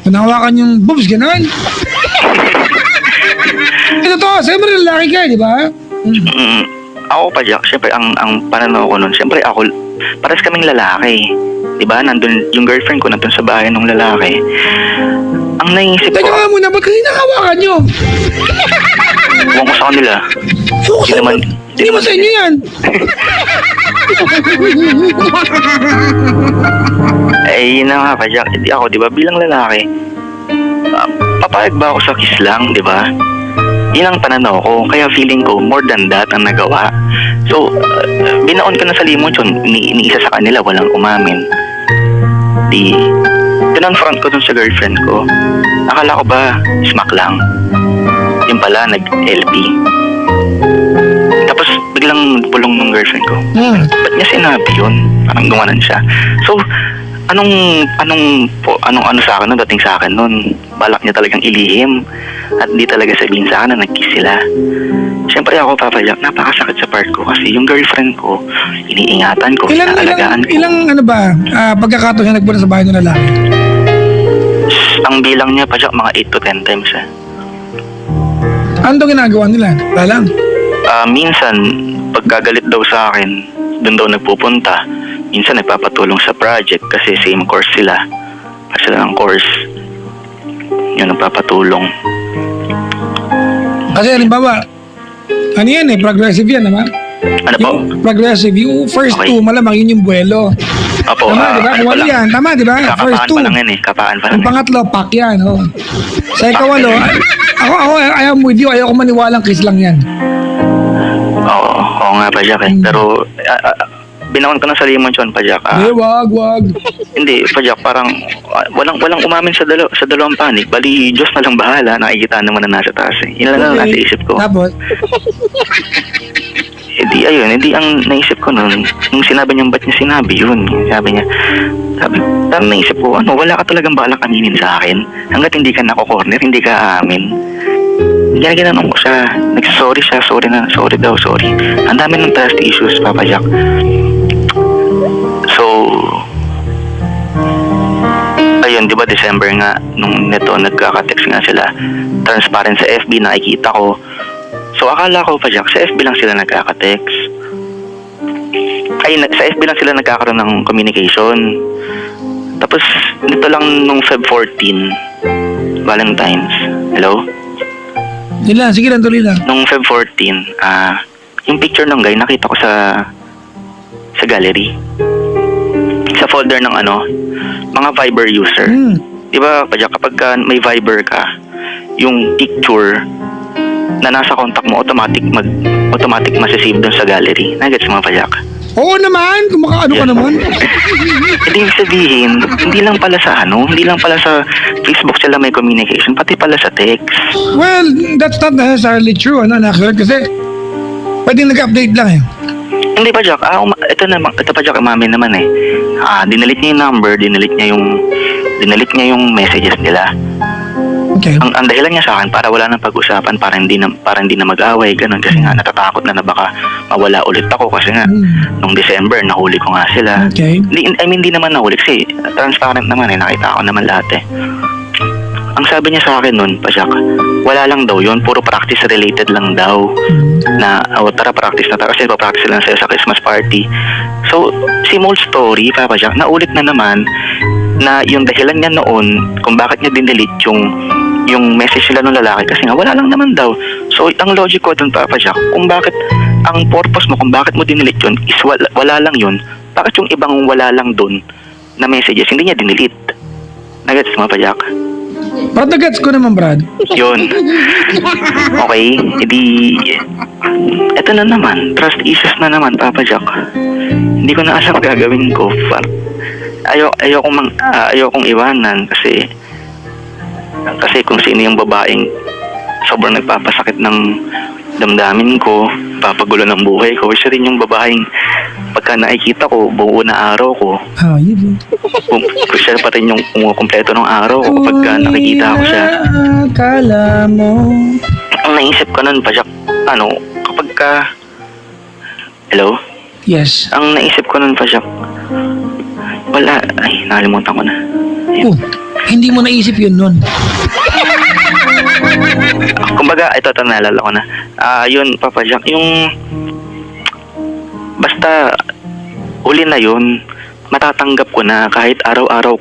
Panahawakan yung boobs, gano'n? Ito to, siyempre lalaki ka, di ba? Ako, Pajak, siyempre, ang pananaw ko nun, siyempre ako, pares kaming lalaki. Diba? Nandun, yung girlfriend ko nandun sa bahay ng lalaki. Ang naisip ko... Teka nga muna, ba't kasi nakawakan nyo? Huwag ko sa kanila. Hindi mo sa inyo yan. Yun na nga, Pajak. Hindi ako, diba? Bilang lalaki, papayag ba ako sa kiss lang, diba? Yun ang pananaw ko. Kaya feeling ko, more than that ang nagawa. So, binaon ko na sa limon yun. Ni isa sa kanila, walang umamin. kinonfront ko dun sa girlfriend ko. Akala ko ba smack lang? Yung pala, nag-LP. Tapos biglang bulong ng girlfriend ko. Ba't niya sinabi yun? Parang gumanan siya. So, anong sa akin nun, dating sa akin nun, balak niya talagang ilihim at di talaga sabihin sa akin na nag-kiss sila. Siyempre ako, Papa Jack, napakasakit sa part ko kasi yung girlfriend ko, iniingatan ko, inaalagaan ko. Ilang pagkakataon siya nagpunta sa bahay ng lalaki? Ang bilang niya, Pa Jack, mga 8 to 10 times eh. Ano daw ginagawa nila? Wala lang. Minsan, pagkagalit daw sa akin, doon daw nagpupunta. Minsan nagpapatulong sa project kasi same course sila. Kasi sila ng course. Yun, nagpapatulong. Kasi halimbawa, ano yan progressive yan, naman? Ano po? Yung progressive, yung first Okay. two, malamang yun yung buwelo. Opo, Tama, di ba? ano Walo pa lang. yan. Tama, di ba? First Kakapaan two. pa lang yan eh. Kapaan pa lang Yung pangatlo, pak yan. Oh. Sa ikawalo, ako, I am with you. Ayoko maniwalang kiss lang yan. Oo nga, Pa Jack eh. Pero, binawan ko na sa limon yun, Pa Jack. Wag. Hindi, Pa Jack, parang walang umamin sa dalawang panig. Bali, Diyos na lang bahala. Nakikita naman na nasa taas eh. Yun lang ang nasa isip ko. Tapos, Hindi ang naisip ko nun, nung sinabi niya, ba't niya sinabi yun? Sabi naisip ko, wala ka talagang balak aminin sa akin. Hanggat hindi ka nako-corner, hindi ka aamin. Ginanong ko siya, nagsasorry siya, sorry daw. Ang dami ng trust issues, Papa Jack. So, ayun, di ba December nga, nung neto nagkaka-text nga sila, transparent sa FB, nakikita ko. So, akala ko pa, Jack, sa FB lang sila nagkaka-text. Sa FB lang sila nagkakaroon ng communication. Tapos, nito lang nung Feb 14, Valentine's. Hello? sige lang, tuloy lang. Nung Feb 14, yung picture ng guy, nakita ko sa gallery. Sa folder ng mga Viber user. Diba, pa, Jack, kapag may Viber ka, yung picture na nasa contact mo, automatic masisave dun sa gallery. Nagets mo, Pa Jack? Oo naman, kumakaano ka naman. Hindi sabihin, hindi lang pala sa Facebook sila may communication, pati pala sa text. Well, that's not necessarily true, actually, kasi pwedeng nag-update lang eh. Hindi, Pa Jack, ito Pa Jack, umamin naman eh. Dinalit niya yung number, dinalit niya yung messages nila. Okay. Ang dahilan niya sa akin para wala nang pag-usapan, para hindi na mag-away, ganun, kasi nga natatakot na baka mawala ulit ako kasi nga nung December nahuli ko nga sila. Okay. Hindi naman nahuli kasi transparent naman eh, nakita ko naman lahat eh. Ang sabi niya sa akin nun, Pa Jack, wala lang daw yun, puro practice related lang daw. Na, tara practice na tayo kasi pa-practice lang sa'yo sa Christmas party. So, simple story, Pa Jack, naulit na naman na yung dahilan niya noon kung bakit niya dinelete yung message nila ng lalaki kasi nga wala lang naman daw. So, ang logic ko dun, Papa Jack, kung bakit ang purpose mo, kung bakit mo dinelete yun is wala lang yun, bakit yung ibang wala lang dun na messages hindi niya dinelete? Nagets mo, Papa Jack? Ba't nag-gets ko naman, Brad? Yun. Okay, eto na naman, trust issues na naman, Papa Jack. Hindi ko na alam gagawin ko. Ayokong iwanan kasi kung sino yung babaeng sobrang nagpapasakit ng damdamin ko, papagulo ng buhay ko, siya rin yung babaeng pagka nakikita ko, buo na araw ko. Yun. Siya pa rin yung kumukumpleto ng araw ko kapag nakikita ko siya. Akala mo. Ang naisip ko nun, Pa Jack, kapag ka... Hello? Yes. Ang naisip ko nun, Pa Jack, nakalimutan ko na. Hindi mo naisip yun nun. Kumbaga, ito naalala ko na. Yun, Papa Jack, yung basta uli na yun, matatanggap ko na kahit araw-araw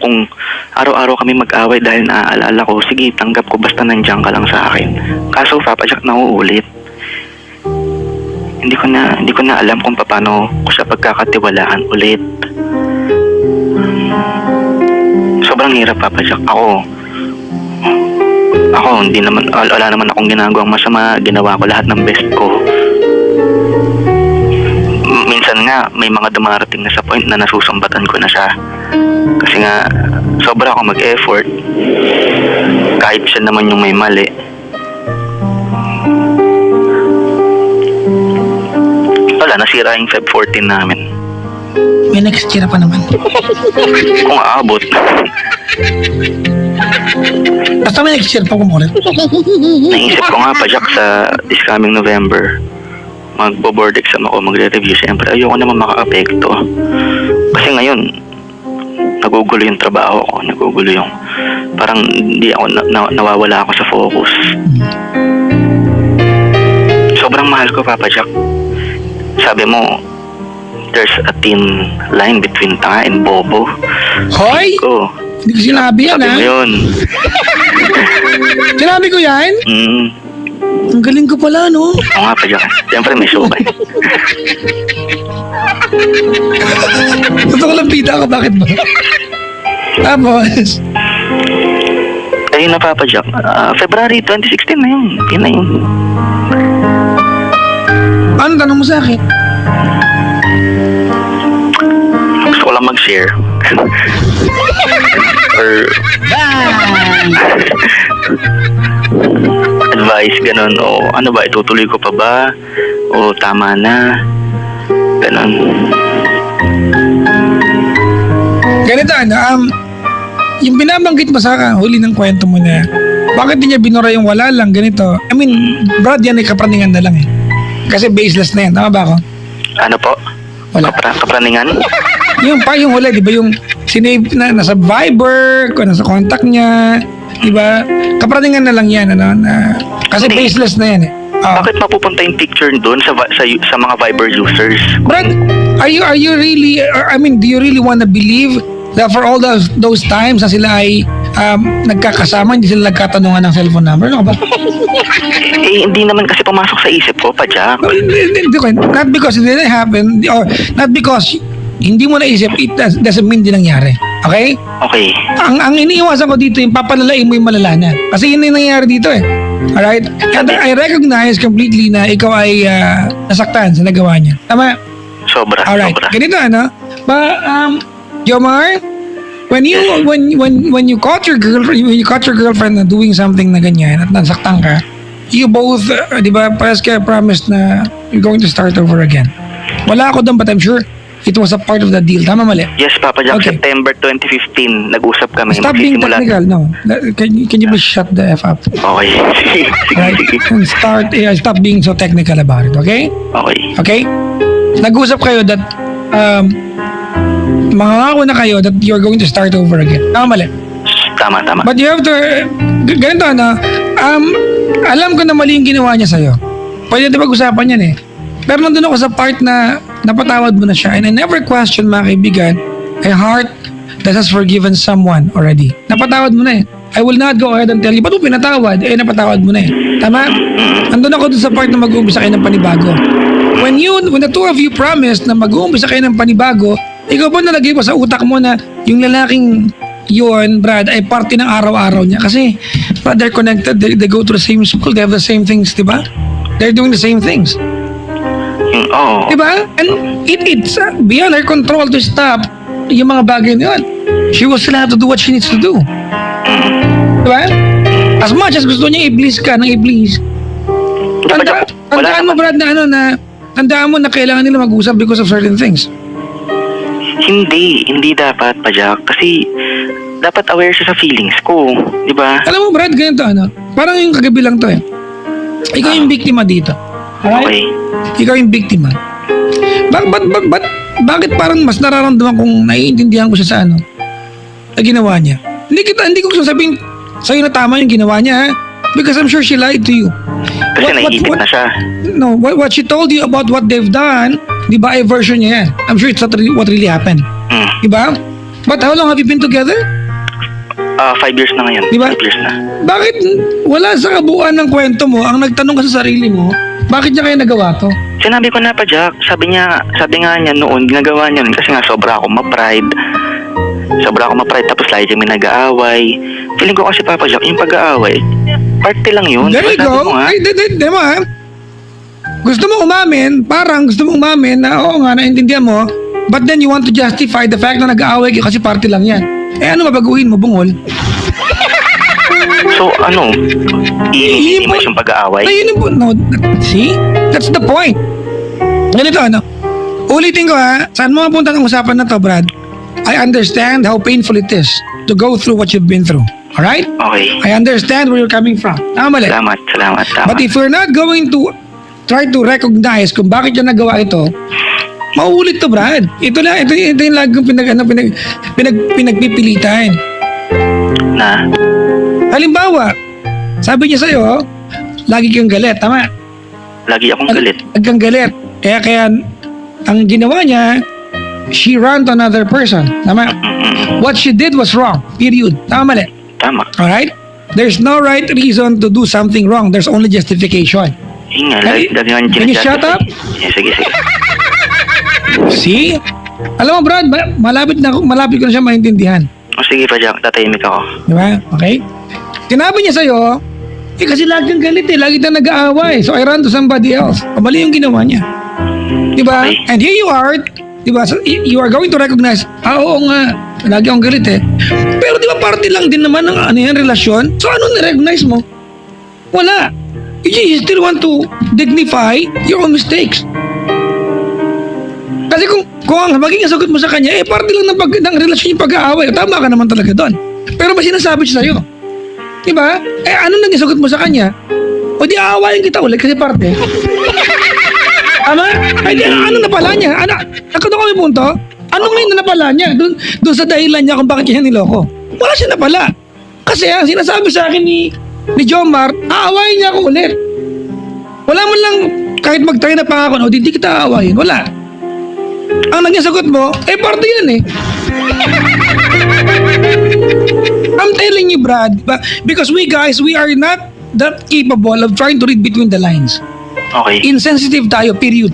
kami mag-away dahil naaalala ko, sige, tanggap ko basta nandiyan ka lang sa akin. Kaso, Papa Jack, nauulit. Hindi ko na alam kung paano ko siya pagkakatiwalaan ulit. Sobrang hirap, Papa Jack. Ako, wala naman akong ginagawang masama. Ginawa ko lahat ng best ko. Minsan nga, may mga dumarating na sa point na nasusumbatan ko na siya. Kasi nga, sobra ako mag-effort. Kahit siya naman yung may mali. Wala, nasira yung Feb 14 namin. May next year pa naman. Kung aabot. Basta may next year pa kumulit. Naisip ko nga pa, Jack, sa this coming November, magbo-board exam ako, magre-review. Siyempre, ayoko naman maka-apekto. Kasi ngayon, nagugulo yung trabaho ko, nagugulo yung, parang hindi ako, nawawala ako sa focus. Sobrang mahal ko, Papa Jack. Sabi mo, there's a thin line between tanga and bobo. Hoy! Ko. Hindi ko sinabi yan, Sabi ha? mo yun. Sinabi ko yan? Ang galing ko pala, no? Oo nga pa, Jack. Siyempre may show ka. Gusto ko lang pita ako, bakit ba? Tapos, Ayun na, Papa Jack. February 2016 na yun. Yun na yun. ano tanong mo sa akin? Gusto ko lang mag-share. Or advice, ganun. O ano ba, itutuloy ko pa ba? O tama na? Ganun. Ganito, yung binabanggit mo sa akin, huli ng kwento mo na, bakit di niya binura yung wala lang, ganito? I mean, Brad, yan ay kapraningan na lang eh. Kasi baseless na yan, tama ba ako? Ano po? Wala. Kapraningan? Yung huli, di ba yung sinave na nasa Viber, kung nasa contact niya, di ba? Kapraningan na lang yan, ano? Kasi Hindi. baseless na yan eh. Bakit mapupunta yung picture doon sa mga Viber users? Brad, are you really, I mean, do you really wanna believe that for all those times na sila ay nagkakasama, hindi sila nagkatanungan ng cellphone number? Ano ka ba? Hindi naman kasi pumasok sa isip ko, pa Jack. Not because it didn't happen, or not because hindi mo naisip, it doesn't mean di nangyari. Okay? Okay. Ang iniiwasan ko dito, yung papalalain mo yung malala na. Kasi yun yung nangyayari dito eh. Alright? And I recognize completely na ikaw ay nasaktan sa nagawa niya. Tama? Sobra. Alright. Sobra. Ganito ano? Jomar, when you caught your girlfriend na doing something na ganyan at nasaktan ka, you both, di ba, parehas kayo promised na you're going to start over again. Wala ako doon, but I'm sure it was a part of the deal. Tama, mali? Yes, Papa Jack. Okay. September 2015, nag-usap kami. Stop being Magsisimula- technical, no. Can you please shut the F up? Okay. Sige, Right? sige. And stop being so technical about it, okay? Okay. Okay? Nag-usap kayo that mangangako na kayo that you're going to start over again. Tama, mali? Tama. But you have to, ganito ano, alam ko na mali yung ginawa niya sa'yo. Pwede natin pag-usapan yan eh. Pero nandun ako sa part na napatawad mo na siya. And I never question, mga kaibigan, a heart that has forgiven someone already. Napatawad mo na eh. I will not go ahead and tell you, ba't mo pinatawad? Eh, napatawad mo na eh. Tama? Nandun ako dun sa part na mag-uumpisa kayo ng panibago. When the two of you promised na mag-uumpisa kayo ng panibago, ikaw ba nalagay pa sa utak mo na yung lalaking yun, Brad, ay parte ng araw-araw niya? Kasi, Brad, they're connected. They go to the same school. They have the same things, di ba? They're doing the same things. Oo. Di ba? And it's beyond her control to stop yung mga bagay na yun. She will still have to do what she needs to do. Di ba? As much as gusto niya i-please ka, nang i-please. Tandaan mo, Brad, na tandaan mo na kailangan nila mag-usap because of certain things. Hindi dapat, Pa Jack. Kasi, dapat aware siya sa feelings ko. Di ba? Alam mo, Brad, ganito parang yung kagabi lang to eh. Ikaw yung biktima dito. Alright? Okay. Ikaw yung biktima. Bakit parang mas nararamdaman kong naiintindihan ko siya sa na ginawa niya? Hindi ko sasabihin sa'yo na tama yung ginawa niya, ha? Because I'm sure she lied to you. Kasi naiisip na siya. No, what she told you about what they've done, di ba, ay version niya yan. I'm sure it's not really what really happened. Di ba? But how long have you been together? 5 years na ngayon. Di ba? 5 years na. Bakit wala sa kabuuan ng kwento mo, ang nagtanong ka sa sarili mo, bakit niya kaya nagawa to? Sinabi ko na, Pa Jack. Sabi nga niya noon, ginagawa niya nun kasi nga sobra ako ma-pride. Tapos lagi kami nag-aaway. Feeling ko kasi, Papa Jack, yung pag-aaway, parte lang yun. There you Diba sabi go. mo, ha? Ay, di mo ha? Gusto mo umamin na oo nga, naintindihan mo, But then you want to justify the fact na nag-aaway kayo kasi party lang yan. Eh ano mabaguhin mo, bungol? So, ano? I-minimize yung pag-aaway? Ay, yun yung, no, see? That's the point. Ganito, ano? Ulitin ko ha, saan mo mapunta ng usapan na to, Brad? I understand how painful it is to go through what you've been through. Alright? Okay. I understand where you're coming from. Tama mali. Salamat. But if we're not going to try to recognize kung bakit niya nagawa ito, mauulit to, Brad. Ito yung lagi kong pinagpipilitan. Na? Halimbawa, sabi niya sa'yo, lagi kang galit, tama? Lagi akong galit. Lagi kang galit. Kaya ang ginawa niya, she ran to another person, tama? What she did was wrong, period. Tama mali. Tama. Alright? There's no right reason to do something wrong. There's only justification. Yun nga, lagi nga Can you shut up? Sige. See? Alam mo, Brad, malapit ko na siya maintindihan. O sige pa, Jack. Tatahimik ako. Di ba? Okay? Sinabi niya sa'yo, kasi lagi kang galit lagi kang nag-aaway. So I ran to somebody else. Mali yung ginawa niya. Di ba? Okay. And here you are, di ba? So, you are going to recognize, oo nga, lagi akong galit Pero di ba party lang din naman ng relasyon? So ano na-recognize mo? Wala. You still want to dignify your own mistakes. Kasi kung ang magiging sagot mo sa kanya, party lang ng relasyon yung pag-aaway. Tama ka naman talaga doon. Pero ba sinasabi siya sa'yo? Diba? Ano naging sagot mo sa kanya? O di aawayin kita ulit kasi parte. Tama? Ay, ano napala niya? Nakado kami punto? Ano ngayon na napala niya? Doon sa dahilan niya kung bakit siya niloko. Wala siya napala. Kasi ang sinasabi sa akin ni Jomar, aawayin niya ako ulit. Wala man lang kahit magtayo na pangako, di kita aawayin. Wala. Ang naging sagot mo, parte yan I'm telling you, Brad, because we guys, we are not that capable of trying to read between the lines. Okay. Insensitive tayo, period.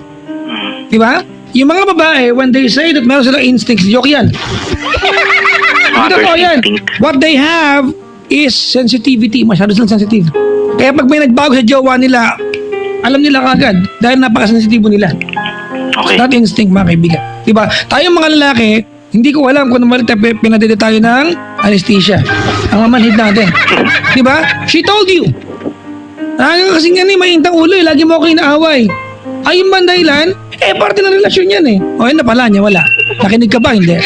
Di ba? Yung mga babae, when they say that meron silang instincts, joke yan. Totoo yan. What they have is sensitivity. Masyado silang sensitive. Kaya pag may nagbago sa jowa nila, alam nila kagad dahil napaka-sensitibo nila. Okay. It's not instinct, mga kaibigan. Diba? Tayong mga lalaki, hindi ko alam kung naman pinadede tayo ng anesthesia. Ang mamanhid natin. Diba? She told you. Kasi nga may intang ulo lagi mo ako inaaway. Ayun ba ang dahilan? Parte ng relasyon yan O yun na pala niya, wala. Nakinig ka ba? Hindi.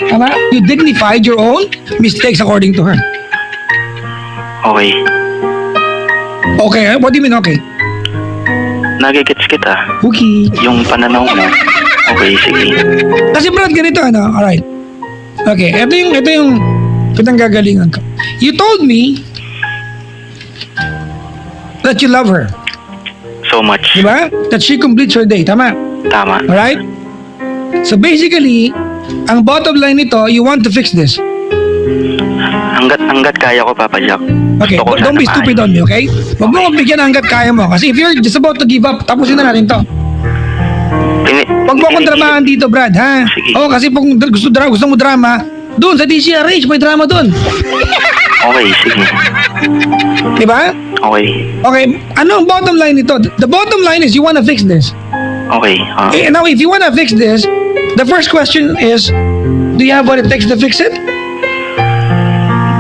Tama? You dignified your own mistakes according to her. Okay. Okay, what do you mean okay? Nagigets kita. Okay. Yung pananaw mo. Okay, sige. Kasi Brad, ganito alright. Okay, ito yung pinanggagalingan ko. You told me that you love her. So much. Diba? That she completes her day, tama? Tama. Alright? So basically, ang bottom line nito, you want to fix this. Hanggat kaya ko, Papa Jack. Okay, Gusto ko don't be sana stupid on me, okay? Huwag mo akong bigyan hanggat kaya mo. Kasi if you're just about to give up, tapusin na natin to. Huwag mo akong dramahan dito, Brad, ha? Sige. Oo, kasi kung gusto mo drama, doon sa DCRH, may drama doon. Okay, sige. Diba? Okay. Okay, ano ang bottom line nito? The bottom line is you wanna fix this. Okay. Now, if you wanna fix this, the first question is, do you have what it takes to fix it?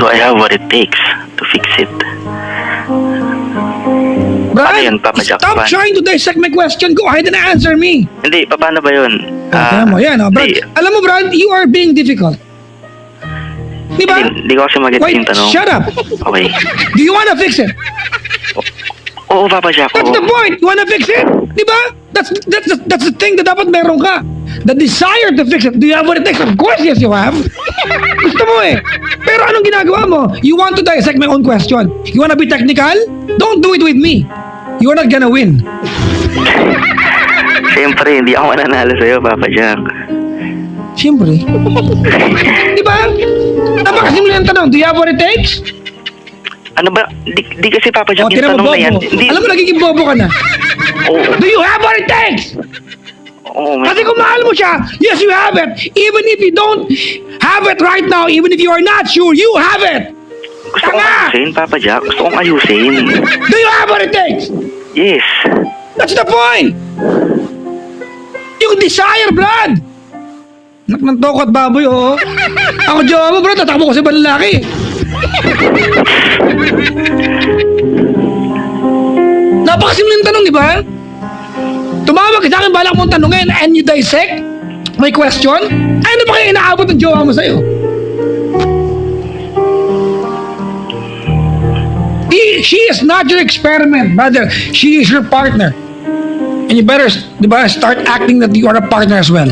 Do I have what it takes to fix it? Brad, Ano yun, Papa Jack? stop trying to dissect my question. Go ahead and answer me. Hindi, paano ba yun? Tingnan mo, yan, Brad. Hindi, Alam mo, Brad, you are being difficult. Di ba? hindi ko kasi mag-get Wait, yung tanong. shut up. Okay. Do you wanna fix it? Oo, Papa Jack. That's Oo. the point. You wanna fix it? Di ba? That's the thing that dapat meron ka. The desire to fix it. Do you have what it takes? Of course, yes, you have. Gusto mo Pero anong ginagawa mo? You want to dissect my own question. You wanna be technical? Don't do it with me. You're not gonna win. Siyempre, hindi ako mananalo sa'yo, Papa Jack. Siyempre. Di ba? Napakasimula ng tanong. Do you have what it takes? Ano ba? Di kasi, Papa Jack, yung Tira mo, tanong na yan. bobo. Hindi. Alam mo, nagiging bobo ka na. Oo. Do you have what it takes? Oo, Kasi kung mahal mo siya, yes, you have it. Even if you don't have it right now, even if you are not sure, you have it. Gusto kong Tanga! ayusin, Papa Jack. Gusto kong ayusin. Do you have what it takes? Yes. That's the point. Yung desire, blood. Anak ng toko at baboy, oo. Ako jowa mo, bro, tatakbo ko sa ibang lalaki. Napakasimpleng tanong, di ba? Tumawag ka sa akin, balak mong tanongin, and you dissect my question? Ano ba kaya inaabot ng jowa mo sa'yo? She is not your experiment, brother. She is your partner. And you better, di ba, start acting that you are a partner as well.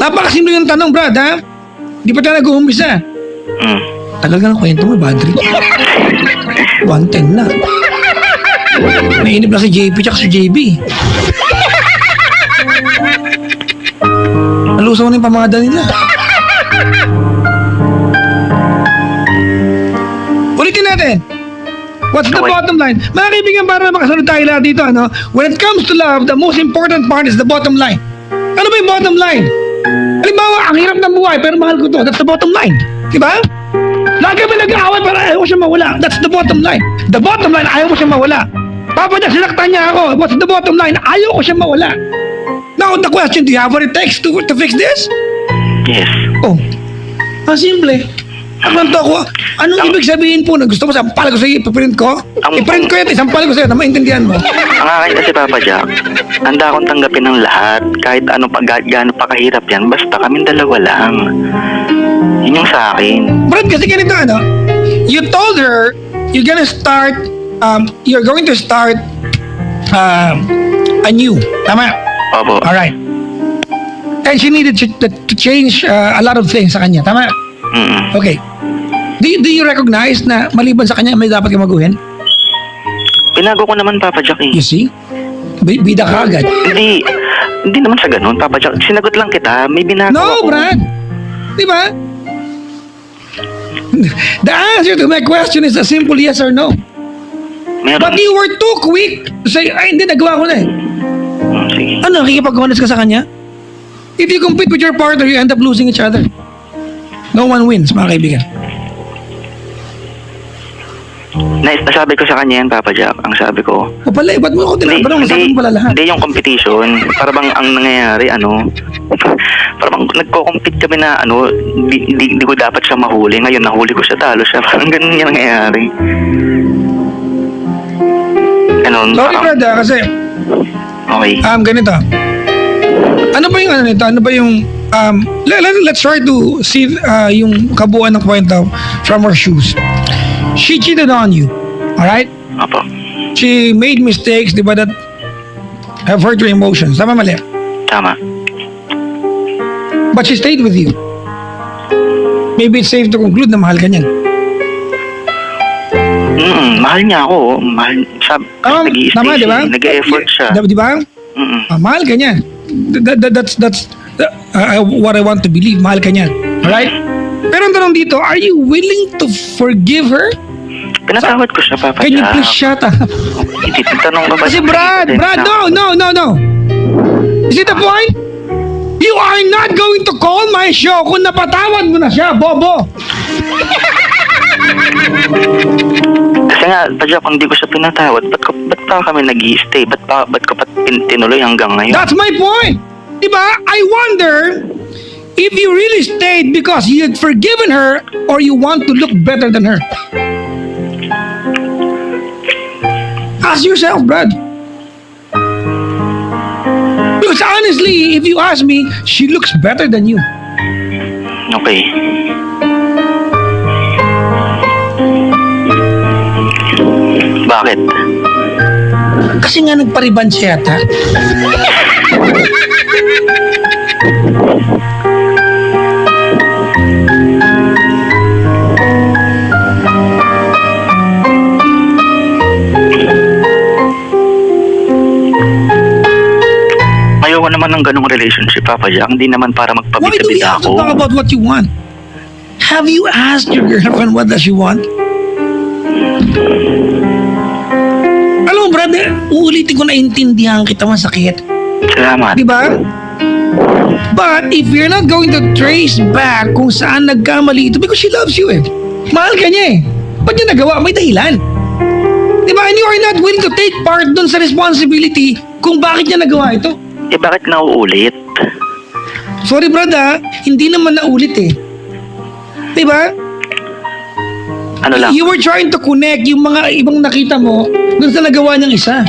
Napakasimple yung tanong, brad, ha? Di pa tayo nag-uumpisa. Tagal ka ng kwento mo, bad trip. 110 na. Nainip na si JP tsaka si JB. Nalusaw na yung pamada nila. Ulitin natin. What's the Okay. bottom line? Mga kaibigan, para makasunod tayo lahat dito, ano? When it comes to love, the most important part is the bottom line. Ano ba yung bottom line? Halimbawa, ang hirap ng buhay, pero mahal ko to. That's the bottom line. Diba? Lagi kami nag-aaway para ayaw ko siya mawala. That's the bottom line. The bottom line, ayaw ko siya mawala. Papa Jack, sinaktan niya ako. What's the bottom line? Ayaw ko siya mawala. Now, the question, do you have what it takes to fix this? Yes. Oh, ang simple. Ang ko, anong ibig sabihin po na gusto mo sampal ko sa'yo, ipiprint ko? I-print ko yan, isampal ko sa'yo na maintindihan mo. Ang akin kasi, Papa Jack, handa akong tanggapin ng lahat. Kahit ano pa, gaano pa kahirap yan. Basta kaming dalawa lang. Yun yung sa akin. Brad, kasi ganito, ano? You told her, you're going to start anew. Tama? Opo. Alright. And she needed to change a lot of things sa kanya. Tama? Okay. Do you recognize na maliban sa kanya may dapat kang maguhin? Pinago ko naman, Papa Jack, eh. You see? Bida ka agad. Hindi naman sa ganun, Papa Jack. Sinagot lang kita, may binago No, ako. Brad. Di ba? The answer to my question is a simple yes or no. Meron. But you were too quick to say, ay hindi, nagawa ko na eh. Sige. Ano, nakikipag-honest ka sa kanya? If you compete with your partner, you end up losing each other. No one wins, mga kaibigan. Nasabi ko sa kanya yan, Papa Jack. Ang sabi ko, O pala, ba't mo ako tinatanong? Sabi mo pala lahat. Hindi yung competition. Para bang ang nangyayari, para bang nagko-compete kami na, di ko dapat siya mahuli. Ngayon, nahuli ko siya, talo siya. Parang ganun yung nangyayari. Ganun. Sorry, parang- Brad, kasi, Okay. ganito. Ano ba yung nito? Ano ba yung, let's try to see yung kabuuan ng kwento from her shoes. She cheated on you, alright? Opo. She made mistakes, di ba, that have hurt your emotions. Tama, mali? Tama. But she stayed with you. Maybe it's safe to conclude na mahal ka niyan. Mahal niya ako. Mahal. Nag-i-stay Tama, di ba? siya. Nag-e-effort siya. Di ba? Mahal ka niyan. That's what I want to believe. Mahal ka niyan. Alright? Pero ang tanong dito, are you willing to forgive her? Pinatawad ko siya, Papa Can you Jack. please shut up? Ititanong ka ba? Kasi Brad, no. You see the point? You are not going to call my show kung napatawad mo na siya, bobo. Kasi nga, Papa Jack, kung di ko siya pinatawad, ba't pa kami nag-i-stay? Ba't ko pa tinuloy hanggang ngayon? That's my point. Diba? I wonder if you really stayed because you had forgiven her or you want to look better than her. Ask yourself, Brad. Because honestly, if you ask me, she looks better than you. Okay. Bakit? Kasi nga nagpariban siya yata. Ayoko naman ng ganong relationship, Papa Jack. Hindi naman para Why do we magpabida-bida have to ako. talk about what you want? Have you asked your girlfriend what does she want? Alam mo, brother, uulitin ko na intindihan kita, masakit. Salamat. Di ba? But if you're not going to trace back kung saan nagkamali ito, because she loves you eh. Mahal ka niya eh. Ba't niya nagawa? May dahilan. Di ba? And you are not willing to take part dun sa responsibility kung bakit niya nagawa ito. Bakit nauulit? Sorry Brad hindi naman naulit eh. Diba? Ano lang, You were trying to connect yung mga ibang nakita mo dun sa nagawa niyang isa.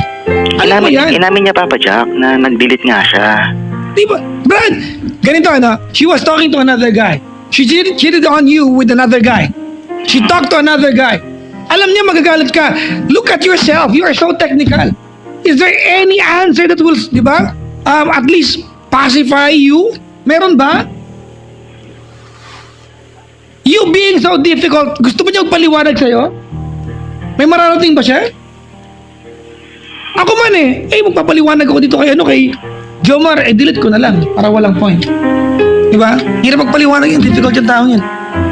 Alam mo yan? inamin niya Papa Jack na nag-delete nga siya. Diba? Brad, ganito she was talking to another guy. She cheated on you with another guy. She talked to another guy. Alam niya magagalit ka. Look at yourself. You are so technical. Is there any answer that will, di ba? At least pacify you? Meron ba? You being so difficult, gusto mo niya magpaliwanag sa'yo? May mararating ba siya? Ako man magpapaliwanag ako dito kay Jomar, delete ko na lang para walang point. Diba? Hirap magpaliwanag yung difficult yung taong yan.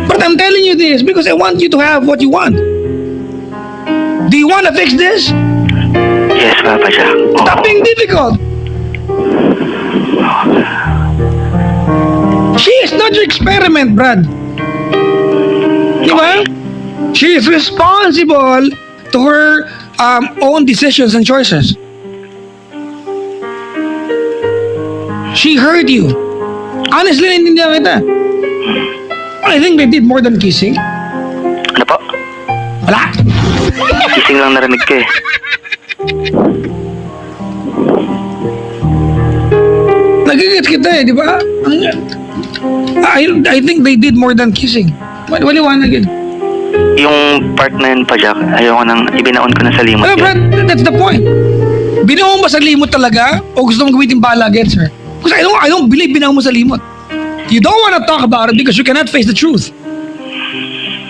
But I'm telling you this because I want you to have what you want. Do you want to fix this? Yes, Papa Jack. Stop being difficult. She is not your experiment, Brad. Diba? She is responsible to her own decisions and choices. She hurt you. Honestly, naintindihan kita. I think they did more than kissing. Ano po? Wala. Kissing lang narinig ko eh. Nagigits kita di ba? I think they did more than kissing. Waliwanag yun. Yung part na yun, Pa Jack, ayoko nang ibinaon ko na sa limot yun. Brad, that's the point. Binaon mo sa limot talaga o gusto mong gamitin bala against her? Because I don't believe binaon mo sa limot. You don't want to talk about it because you cannot face the truth.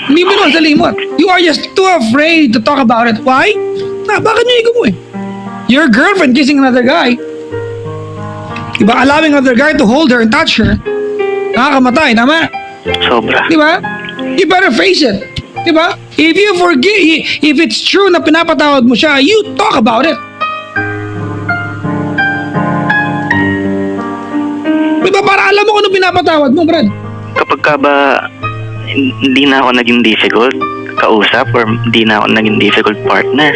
Hindi binaon sa limot. You are just too afraid to talk about it. Why? Bakit niyo ikaw mo Your girlfriend kissing another guy. Diba, allowing another guy to hold her and touch her. Nakakamatay, tama? Sobra. Diba? You better face it. Diba? If you forgive, if it's true na pinapatawad mo siya, you talk about it. Diba? Para alam mo kung ano pinapatawad mo, Brad. Kapag ka ba hindi na ako naging difficult kausap or hindi na ako naging difficult partner,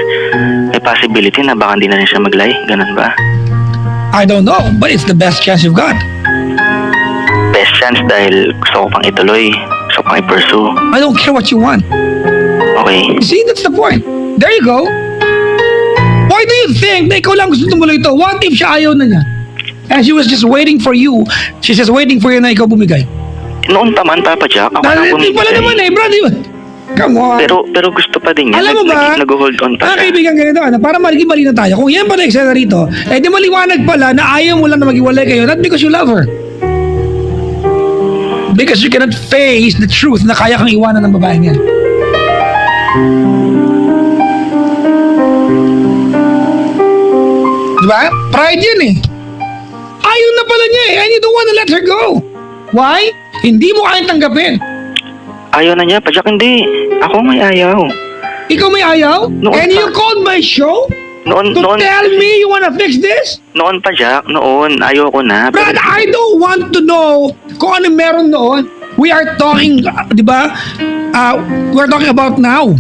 may possibility na baka hindi na rin siya maglay. Ganun ba? I don't know, but it's the best chance you've got. Best chance dahil gusto ko pang ituloy. Gusto ko pang i-pursue. I don't care what you want. Okay. See, that's the point. There you go. Why do you think na ikaw lang gusto tumuloy ito? What if siya ayaw na niya? And she was just waiting for you. She's just waiting for you na ikaw bumigay. Noon pa man, Papa Jack, ako na Hindi pala naman bro. Di ba? Come on. Pero gusto pa din niya. Alam mo ba, Nag-hold on pa siya. kaibigan ganito, para maging mali na tayo. Kung yan pala eksena rito, di maliwanag pala na ayaw mo lang na maghiwalay kayo, not because you love her. Because you cannot face the truth na kaya kang iwanan ng babaeng yan. Diba? Pride yan Ayaw na pala niya and you don't wanna let her go. Why? Hindi mo kayang tanggapin. Ayaw na niya, Pa Jack, hindi. Ako may ayaw. Ikaw may ayaw? Noon And pa. you called my show Noon, to tell me you wanna fix this? Noon Pa Jack, noon, ayaw ko na. Brad, I don't want to know kung ano meron noon. We are talking, di ba? We're talking about now.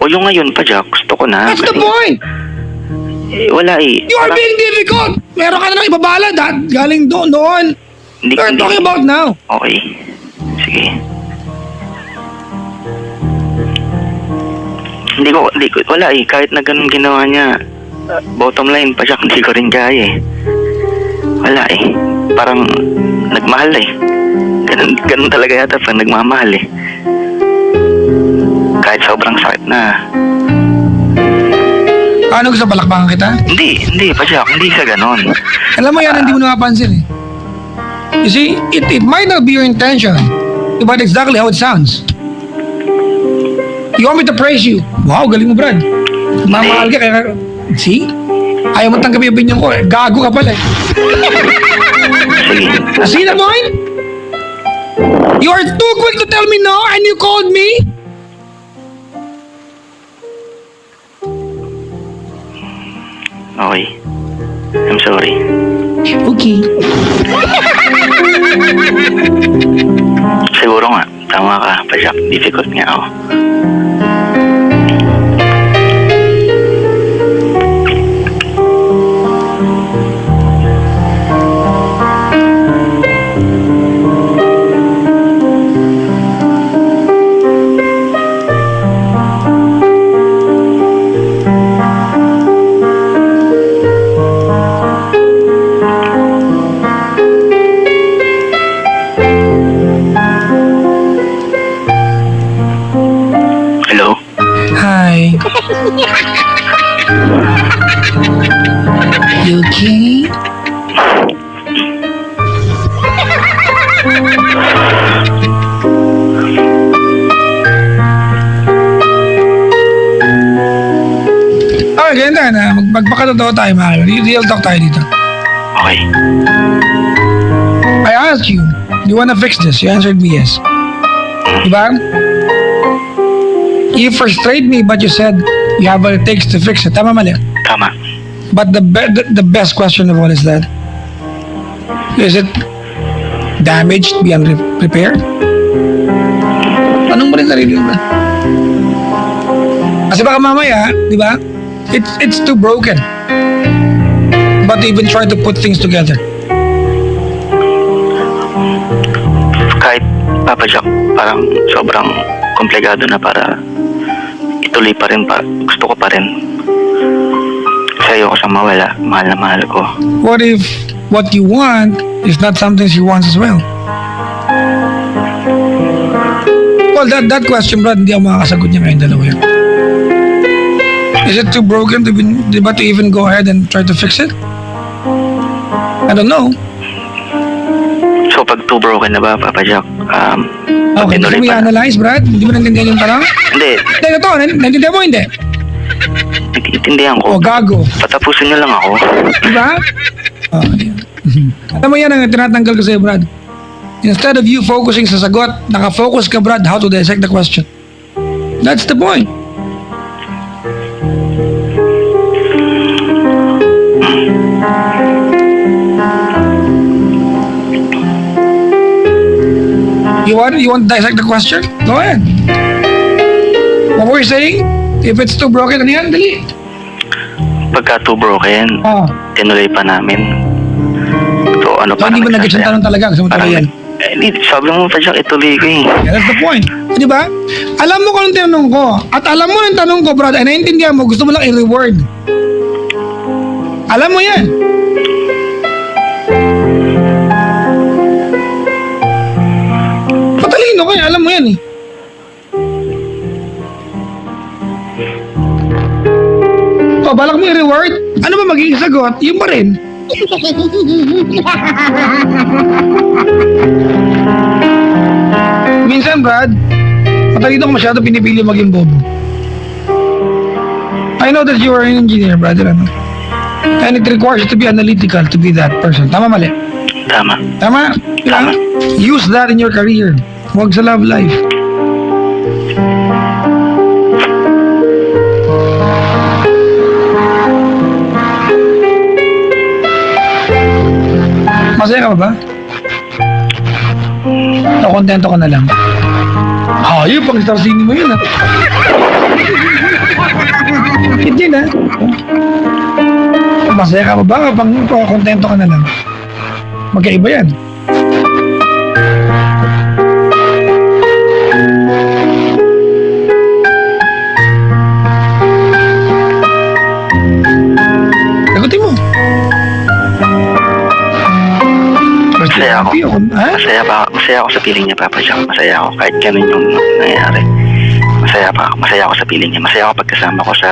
O yung ngayon, Pa Jack, gusto ko na. That's the Kasi, point. wala You are being difficult. Meron ka na lang ibabala galing noon. Hindi, We're talking about now. Okay. Sige. Wala kahit na ganun ginawa niya. Bottom line, Pa Jack, hindi ko rin kaya Wala Parang nagmahal Ganun talaga yata pag nagmamahal Kahit sobrang sakit na. Ano gusto, palakpakan kita? Hindi, Pa Jack, hindi sa ganun. Alam mo yan, hindi mo napapansin You see, it might not be your intention, but exactly how it sounds. You want me to praise you? Wow, galing mo, Brad. Mamahal ka kaya... See? Ayaw mo tanggapin yung opinion ko Gago ka pala Sige. See the point? You are too quick to tell me no and you called me? Okay. I'm sorry. Okay. Siguro nga, tama ka, Pa Jack. Difficult nga ako. Okay, ganda na. Magpakatotoo tayo, mga kaibigan. Real talk tayo dito. Okay. I asked you, do you wanna fix this? You answered me yes. Diba? You frustrate me, but you said you have what it takes to fix it. Tama, mali? Tama. But the best question of all is that, is it damaged beyond repair? Tanong mo rin sarili mo. Kasi baka mamaya, di ba? It's too broken. But to even try to put things together. Kahit Papa Jack, parang sobrang komplikado na para ituloy pa rin pa. Gusto ko pa rin. Kasi ayoko siyang mawala. Mahal na mahal ko. What if what you want is not something she wants as well? Well, that question, Brad, hindi ako makakasagot niya ngayong dalawa yan. Is it too broken to even go ahead and try to fix it? I don't know. So pag too broken na ba, Papa Jack? Okay, tinuloy gusto mo pa- i-analyze, Brad? Hindi mo nandiyan yung tanong? Hindi, Hindi, ito, nandiyan mo, hindi. naiintindihan ko. O, gago. Patapusin niyo lang ako. Diba? Oh, yan. Alam mo yan ang tinatanggal ko sa'yo, Brad. Instead of you focusing sa sagot, nakafocus ka, Brad, how to dissect the question. That's the point. You want to dissect the question? Go ahead. What were you saying? If it's too broken, ano yan? Dali. Pagka too broken, Oh. tinuloy pa namin. So ano So, pa hindi mo nag-get yung tanong talaga. Gusto mo Parang, talaga yan. hindi, sabi mo pa Jack, ituloy ko eh. Yeah, that's the point. Di ba? Alam mo kung anong tinanong ko. At alam mo ng tanong ko, Brad, ay naiintindihan mo, gusto mo lang i-reward. Alam mo yan. Patalino ka yan, alam mo yan eh. O, balak mo i-reward? Ano ba magiging sagot? Yung pa rin. Minsan, Brad, matalino ko masyado pinipili maging bobo. I know that you are an engineer, brother, ano? And it requires you to be analytical to be that person. Tama, mali? Tama. Tama? Tama. Use that in your career. Huwag sa love life. Masaya ka ba? O, kontento ka na lang. Hayop, pang star sini mo yun, ha? Hindi na. Masaya ka ba? Pang kontento ka na lang. Magkaiba yan. Sagutin mo. Masaya ako. Ha? Masaya ako sa piling niya, Papa Jack. Masaya ako kahit ganun yung nangyayari. Masaya ako sa piling niya. Masaya ako pagkasama ko sa...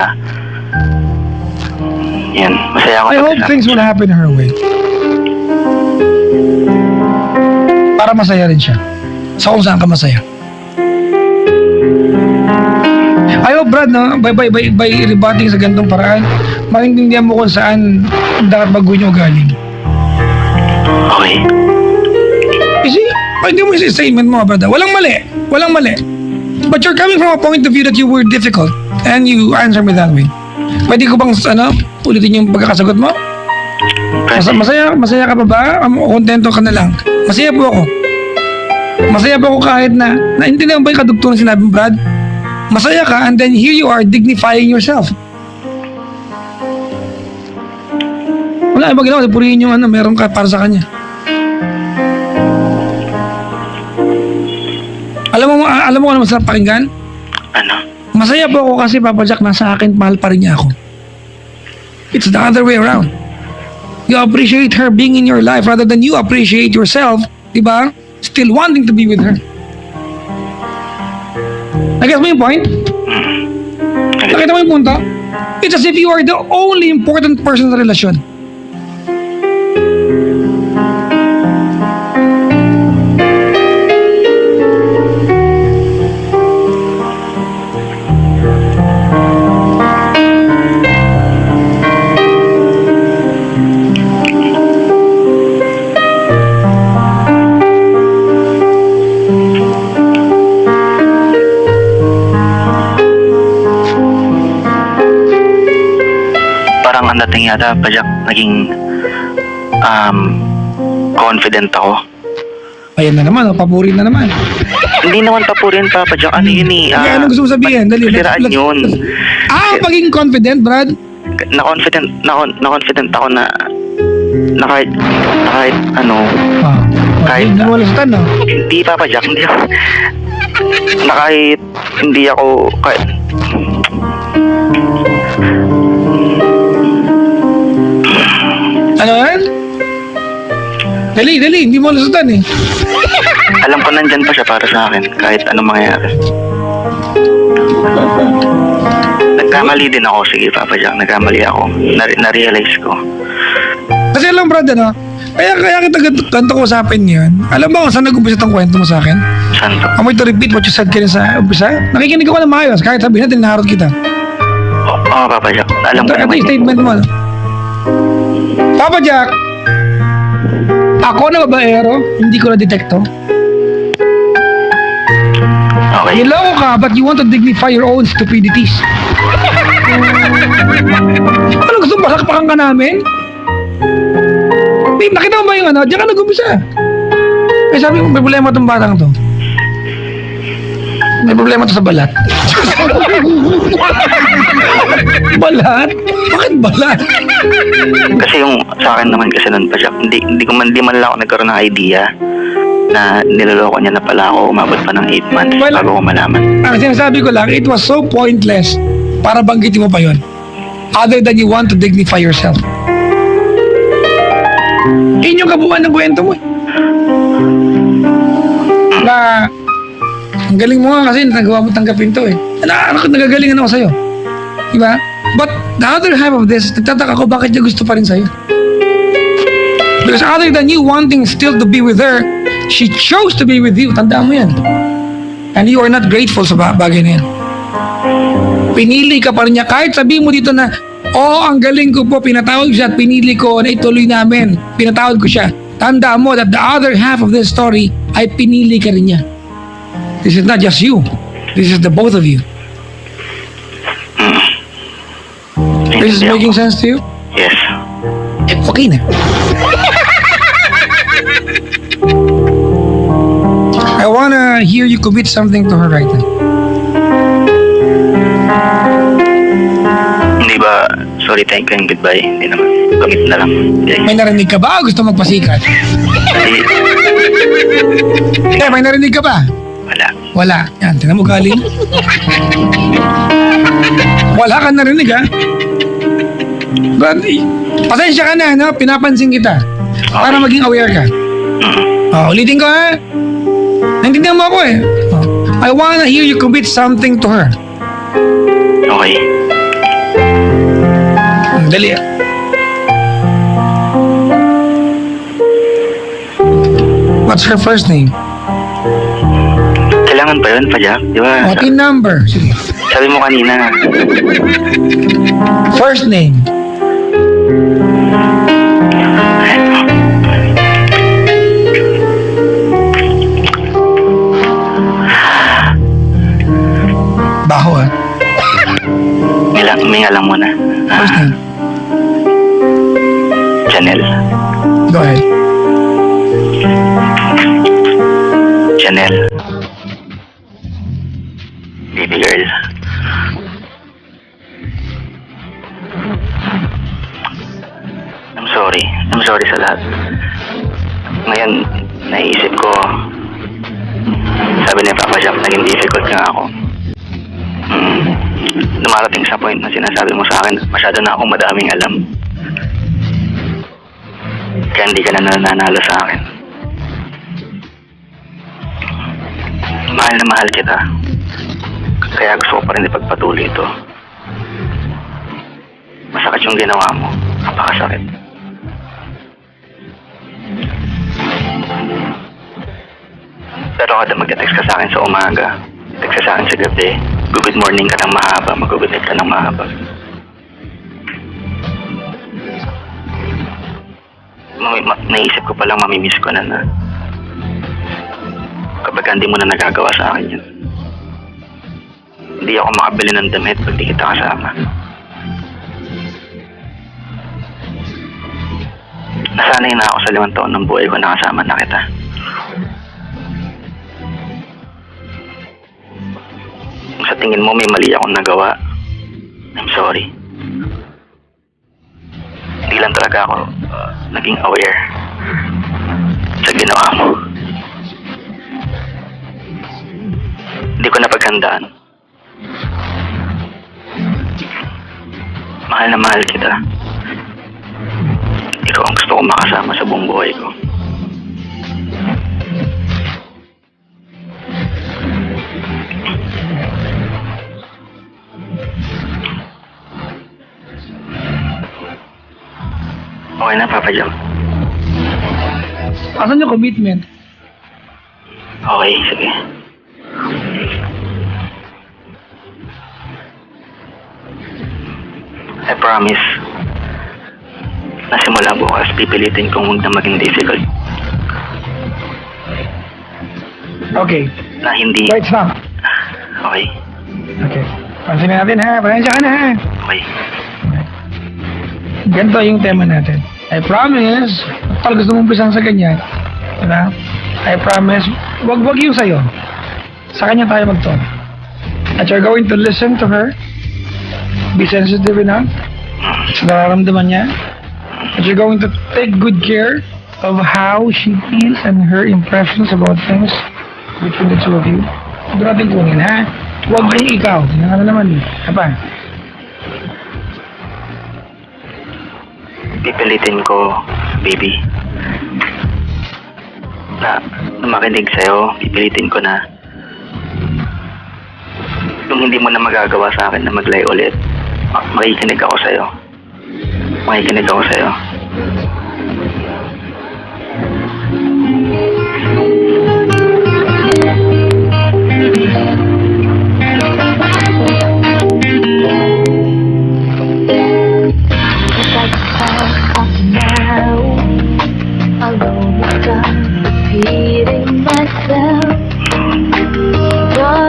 Yan. Masaya ako I hope pagkasama things ko will siya. happen her way. Para masaya rin siya. Sa kung saan ka masaya. I hope, Brad, no, by rebutting sa ganitong paraan, maintindihan mo kung saan dapat baguhin yung galing. Okay. You see? Hindi mo yung statement mo, brother. Walang mali. Walang mali. But you're coming from a point of view that you were difficult and you answer me that way. Pwede ko bang, ulitin yung pagkakasagot mo? Masaya ka pa ba? Kontento ka na lang. Masaya po ako. Masaya po ako kahit na, naintindihan mo ba yung kadugtong na sinabi mo, Brad? Masaya ka and then here you are dignifying yourself. Wala, iba ginawa. Purihin yung meron ka para sa kanya. Alam mo kung ano masarap pakinggan? Ano? Masaya po ako kasi Papa Jack nasa akin, mahal pa rin niya ako. It's the other way around. You appreciate her being in your life rather than you appreciate yourself, di ba? Still wanting to be with her. Nag-get mo yung point? Nakita mo yung punto? It's as if you are the only important person sa relasyon. dating yata, Pajak, naging confident ako. Ayan na naman, papuri na naman. Hindi naman papurin, Papa Jack. Ano yun eh? Kaya anong gusto mo sabihin? Dali, Siraan yun. Pagiging confident, Brad? Na-confident ako na kahit ano, kahit Hindi mo lastan, no? hindi, Papa Jack, hindi ako, na kahit hindi ako, kahit, Ano yan? Dali, hindi mo lastan eh. alam ko nandyan pa siya para sa akin, kahit anong mangyayari. Nagkamali din ako, sige, Papa Jack, nagkamali ako. Na-realize ko. Kasi alam, Brad, ano? Kaya kita ganito ko usapin yun. Alam mo kung saan nag-umpisa itong kwento mo sa akin? Saan to? I'm going to repeat what you said kanina sa umpisa. Nakikinig ako na maayos. Kahit sabihin natin, naharot kita. Oo, Papa Jack, alam ko Ito naman. yung statement mo, no? Papa Jack, ako na babaero, hindi ko na detekto. Okay. Niloko ka, but you want to dignify your own stupidities. Ano gusto mo, basakpakan ka namin? Babe, nakita mo ba yung ano? Diyan ka nag-umpisa. Eh, sabi mo, may problema itong batang to. May problema to sa balat. Balat? Bakit balat? Kasi yung sa akin naman kasi nun pa siya, hindi man lang ako nagkaroon ng idea na niloloko niya na pala ako, umabot pa ng 8 months Well, bago ko malaman. Ang sinasabi ko lang, it was so pointless para banggitin mo pa yon. Other than you want to dignify yourself. Yun yung kabuuan ng kwento mo. Na, ang galing mo nga kasi nagawa mo tanggapin to eh. Nagagalingan ako sa'yo. Diba? But the other half of this, nagtataka ko bakit niya gusto pa rin sa'yo. Because other than you wanting still to be with her, she chose to be with you. Tandaan mo yan. And you are not grateful sa bagay na yan. Pinili ka pa rin niya. Kahit sabihin mo dito na, ang galing ko po, pinatawad ko siya at pinili ko na ituloy namin. Pinatawad ko siya. Tandaan mo that the other half of this story ay pinili ka rin niya. This is not just you. This is the both of you. This is making sense to you? Yes. Okay na. I wanna hear you commit something to her right now. Hindi ba, sorry, thank you and goodbye? Hindi naman. Commit na lang. May narinig ka ba o gusto magpasikat? Hindi. May narinig ka ba? Wala. Wala. Yan, tingnan mo galing. Wala ka narinig, ha? But, pasensya ka na, no? Pinapansin kita. Para Okay. maging aware ka. Ulitin ko, ha? Naintindihan mo ako, eh. I wanna hear you commit something to her. Okay. Dali, What's her first name? Kailangan pa yun, Pajak? Di ba? Team number. Sige. Sabi mo kanina. First name. Baho, ha? May alam mo na. First name. Janelle. Go ahead. Janelle. Baby girl. I'm sorry. I'm sorry sa lahat. Ngayon, naisip ko, sabi ni Papa Jack, naging difficult nga ako. Dumarating sa point na sinasabi mo sa akin, masyado na akong madaming alam. Kaya hindi ka na nananalo sa akin. Mahal na mahal kita. Kaya gusto ko pa rin ipagpatuloy ito. Masakit yung ginawa mo. Napakasakit. Pero kada mag-text ka sa akin sa umaga, text ka sa akin sa gabi, good morning ka ng mahaba, mag-good night ka ng mahaba. Naisip ko palang mamimiss ko na kapag hindi mo na nagagawa sa akin yun. Hindi ako makabili ng damit pag di kita kasama. nasanay na ako sa 5 taon ng buhay ko na kasama na kita. Kung sa tingin mo may mali akong nagawa, I'm sorry. Hindi lang talaga ako naging aware sa ginawa mo. Hindi ko napaghandaan. Mahal na mahal kita. Ikaw ang gusto ko makasama sa buong buhay ko. Okay na, Papa Jam. Asan yung commitment? Okay, sige. I promise na simula bukas pipilitin kong huwag na maging difficult. Okay. Na hindi... Wait, stop. Okay. Okay. Pansinin natin ha. Pasensya ka na ha. Okay. Ganito yung tema natin. I promise, pag gusto mong pisang sa ganyan, diba? I promise, wag yung sa'yo. Sa kanya tayo mag-talk. At you're going to listen to her, be sensitive enough sa nararamdaman niya, at you're going to take good care of how she feels and her impressions about things between the two of you. Doon natin kunin, ha? Wag yung ikaw. Ano naman eh. Apa? Pipilitin ko, baby, na makinig sa'yo. Pipilitin ko na yung hindi mo na magagawa sa akin na maglay ulit, makikinig ako sa'yo. Makikinig ako sa'yo.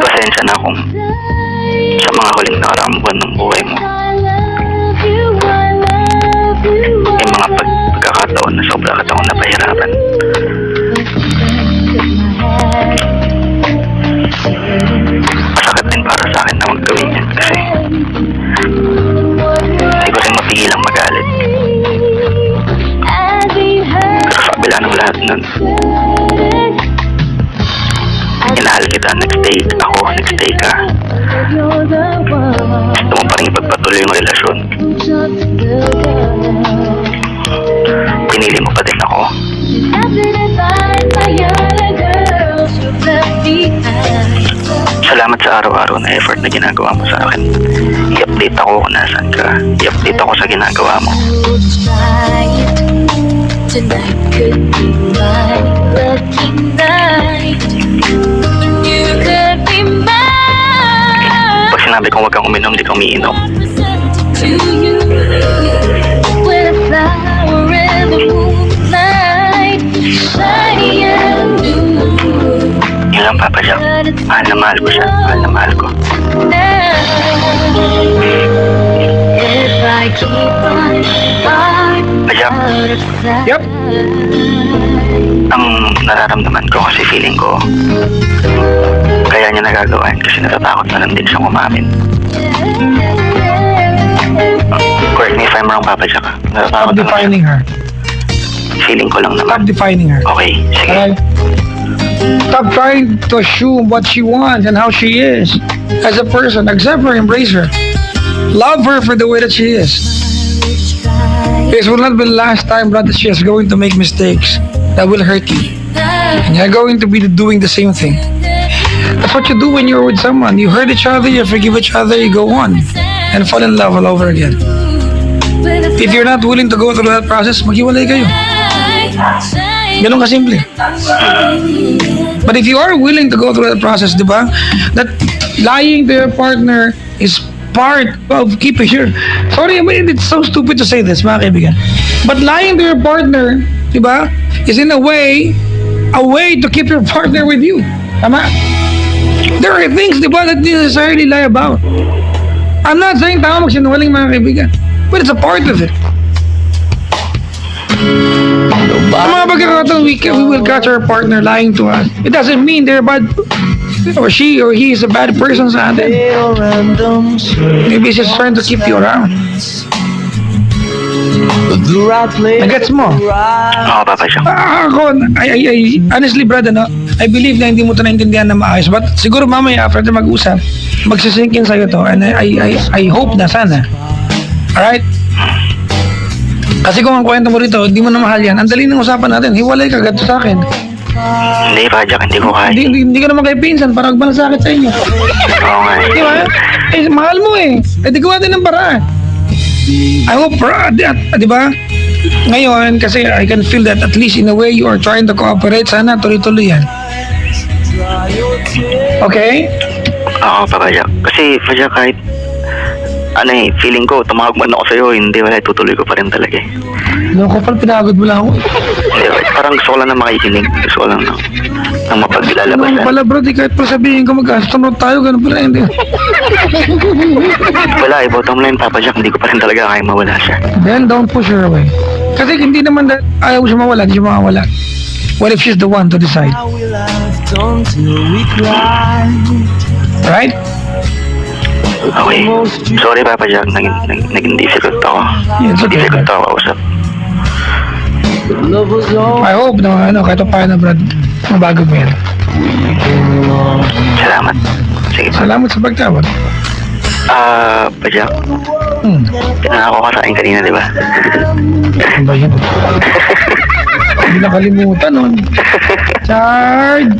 Pasensya na kung sa mga huling nakaraang buwan ng buhay mo may mga pagkakataon na sobra ka akong napahirapan. Masakit din para sa akin na maggawin yan kasi hindi ko rin mapigilang magalit. Pero sa kabila ng lahat nun, inahal kita, nagstay ako, nagstay ka. Gusto mo pa rin ipagpatuloy yung relasyon. Pinili mo pa din ako. Salamat sa araw-araw na effort na ginagawa mo sa akin. I-update ako kung nasaan ka. I-update ako sa ginagawa mo. Tonight could be my lucky night. You could be mine. Pag sinabi kong huwag kang uminom, di ka umiinom. To you, with a flower in the moonlight, shiny and new. Yun lang, Papa Jack. Mahal na mahal ko siya. Mahal na mahal ko. If I keep on Ajak, Yep. ang nararamdaman ko kasi feeling ko kaya niya nagagawa kasi natatakot na lang din siyang umamin. Correct me if I'm wrong, Papa Jack. Stop Natatakot na lang defining her. siya. Feeling ko lang Stop naman. defining her. Okay, sige. Alright? Stop trying to assume what she wants and how she is as a person. Accept her, embrace her. Love her for the way that she is. This will not be the last time, brother, she is going to make mistakes that will hurt you. And you're going to be doing the same thing. That's what you do when you're with someone. You hurt each other, you forgive each other, you go on and fall in love all over again. If you're not willing to go through that process, maghiwalay kayo. Ganun kasimple. But if you are willing to go through that process, di ba? That lying to your partner is part of keeping your... Sorry, I mean, it's so stupid to say this, mga kaibigan. But lying to your partner, di ba, is in a way to keep your partner with you. Tama? There are things, di ba, that you necessarily lie about. I'm not saying tama magsinungaling, mga kaibigan. But it's a part of it. Sa mga pagkakataon, we will catch our partner lying to us. It doesn't mean they're bad, or she or he is a bad person sa atin. Maybe he's just trying to keep you around. Nagets mo? Oo, Papa Jack. Ako, honestly, brad, I believe na hindi mo ito naintindihan na maayos. But siguro mamaya, after natin mag-usap, magsisink in sa'yo to. And I hope na sana. Alright? Kasi kung ang kwento mo rito, hindi mo na mahal yan. Ang dali ng usapan natin. Hiwalay ka agad sa akin. Hindi, Papa Jack, hindi ko kaya. Hindi ka naman kayo pinsan para magbalasakit sa inyo. Oo nga. Di ba? Eh, mahal mo eh. Eh, di gawa din ng paraan. I hope, di ba? Ngayon, kasi I can feel that at least in a way you are trying to cooperate. Sana tuloy-tuloy yan. Okay? Oo, Papa Jack. Kasi, Papa Jack, kahit feeling ko, tumawag man ako sa'yo, hindi, wala, tutuloy ko pa rin talaga eh. Loko pala, pinagod mo lang ako. Hindi, parang gusto ko lang na makikinig. Gusto ko lang na Ano mapaglalabasan. pala bro, di kahit pa sabihin ko mag-astronaut tayo, ganun pala, hindi. Wala eh, bottom line, Papa Jack, hindi ko pa rin talaga kaya mawala siya. Then, don't push her away. Kasi hindi naman ayaw siya mawala, hindi siya mawala. What if she's the one to decide? Right? Okay. Sorry, Papa Jack, naging difficult ako. Yeah, it's okay, Difficult Brad. ako kausap. I hope na kahit pa paano, Brad, mabago mo yan. Salamat. Sige pa. Salamat sa pagtawag. Papa Jack, pinangako ka sa akin kanina, di ba? Ano ba yan? Hindi nakalimutan nun. Chard!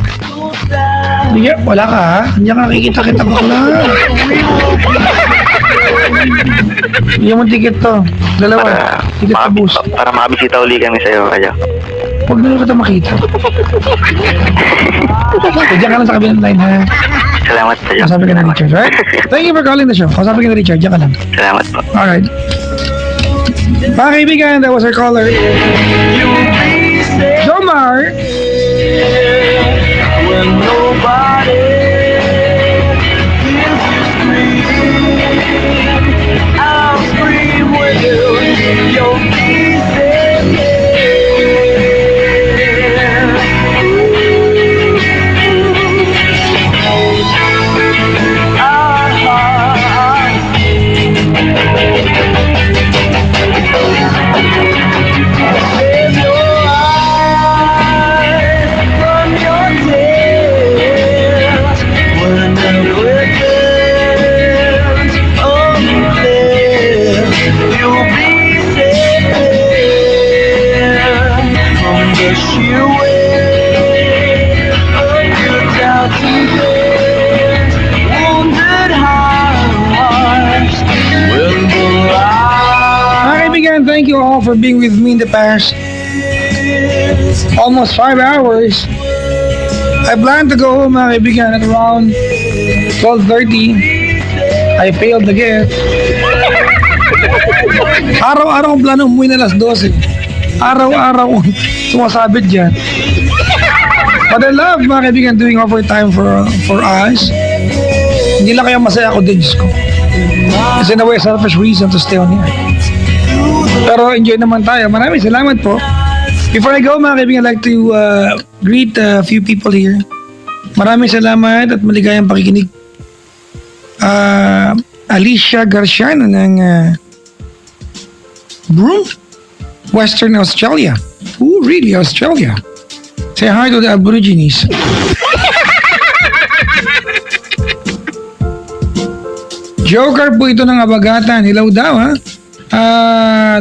Hindi, wala ka ha? Hindi ka kikita-kita bakla. Bigyan mo ticket to. Dalawa. Ticket sa bus. Para makabisita uli kami sa'yo, Papa Jack. Huwag na kita makita. Diyan ka lang sa kabilang line ha. Salamat, Papa Jack. Kasabi ka na Richard, right? Thank you for calling the show. Kasabi ka na Richard, diyan ka lang. Salamat po. Alright. Mga kaibigan, that was our caller. Jomar! When nobody hears you scream, I'll scream with you. You'll be safe. Save your eyes from your tears when the witness unclear. You'll be safe from the sheer weight of your doubting fears. Wounded hearts will the light. Mga kaibigan, thank you all for being with me in the past almost 5 hours. I plan to go home, mga kaibigan, at around 12:30. I failed again. Araw-araw kong plano umuwi na alas 12. Araw-araw kong sumasabit dyan. But I love, mga kaibigan, doing overtime for us. Hindi lang kaya masaya ako din, Diyos ko. It's in a way, selfish reason to stay on here. Pero enjoy naman tayo. Maraming salamat po. Before I go, mga kaibigan, I'd like to greet a few people here. Maraming salamat at maligayang pakikinig. Alicia Garciano ng Broome, Western Australia. Ooh, really, Australia? Say hi to the Aborigines. Joker po ito ng Abagatan. Hello daw, ha?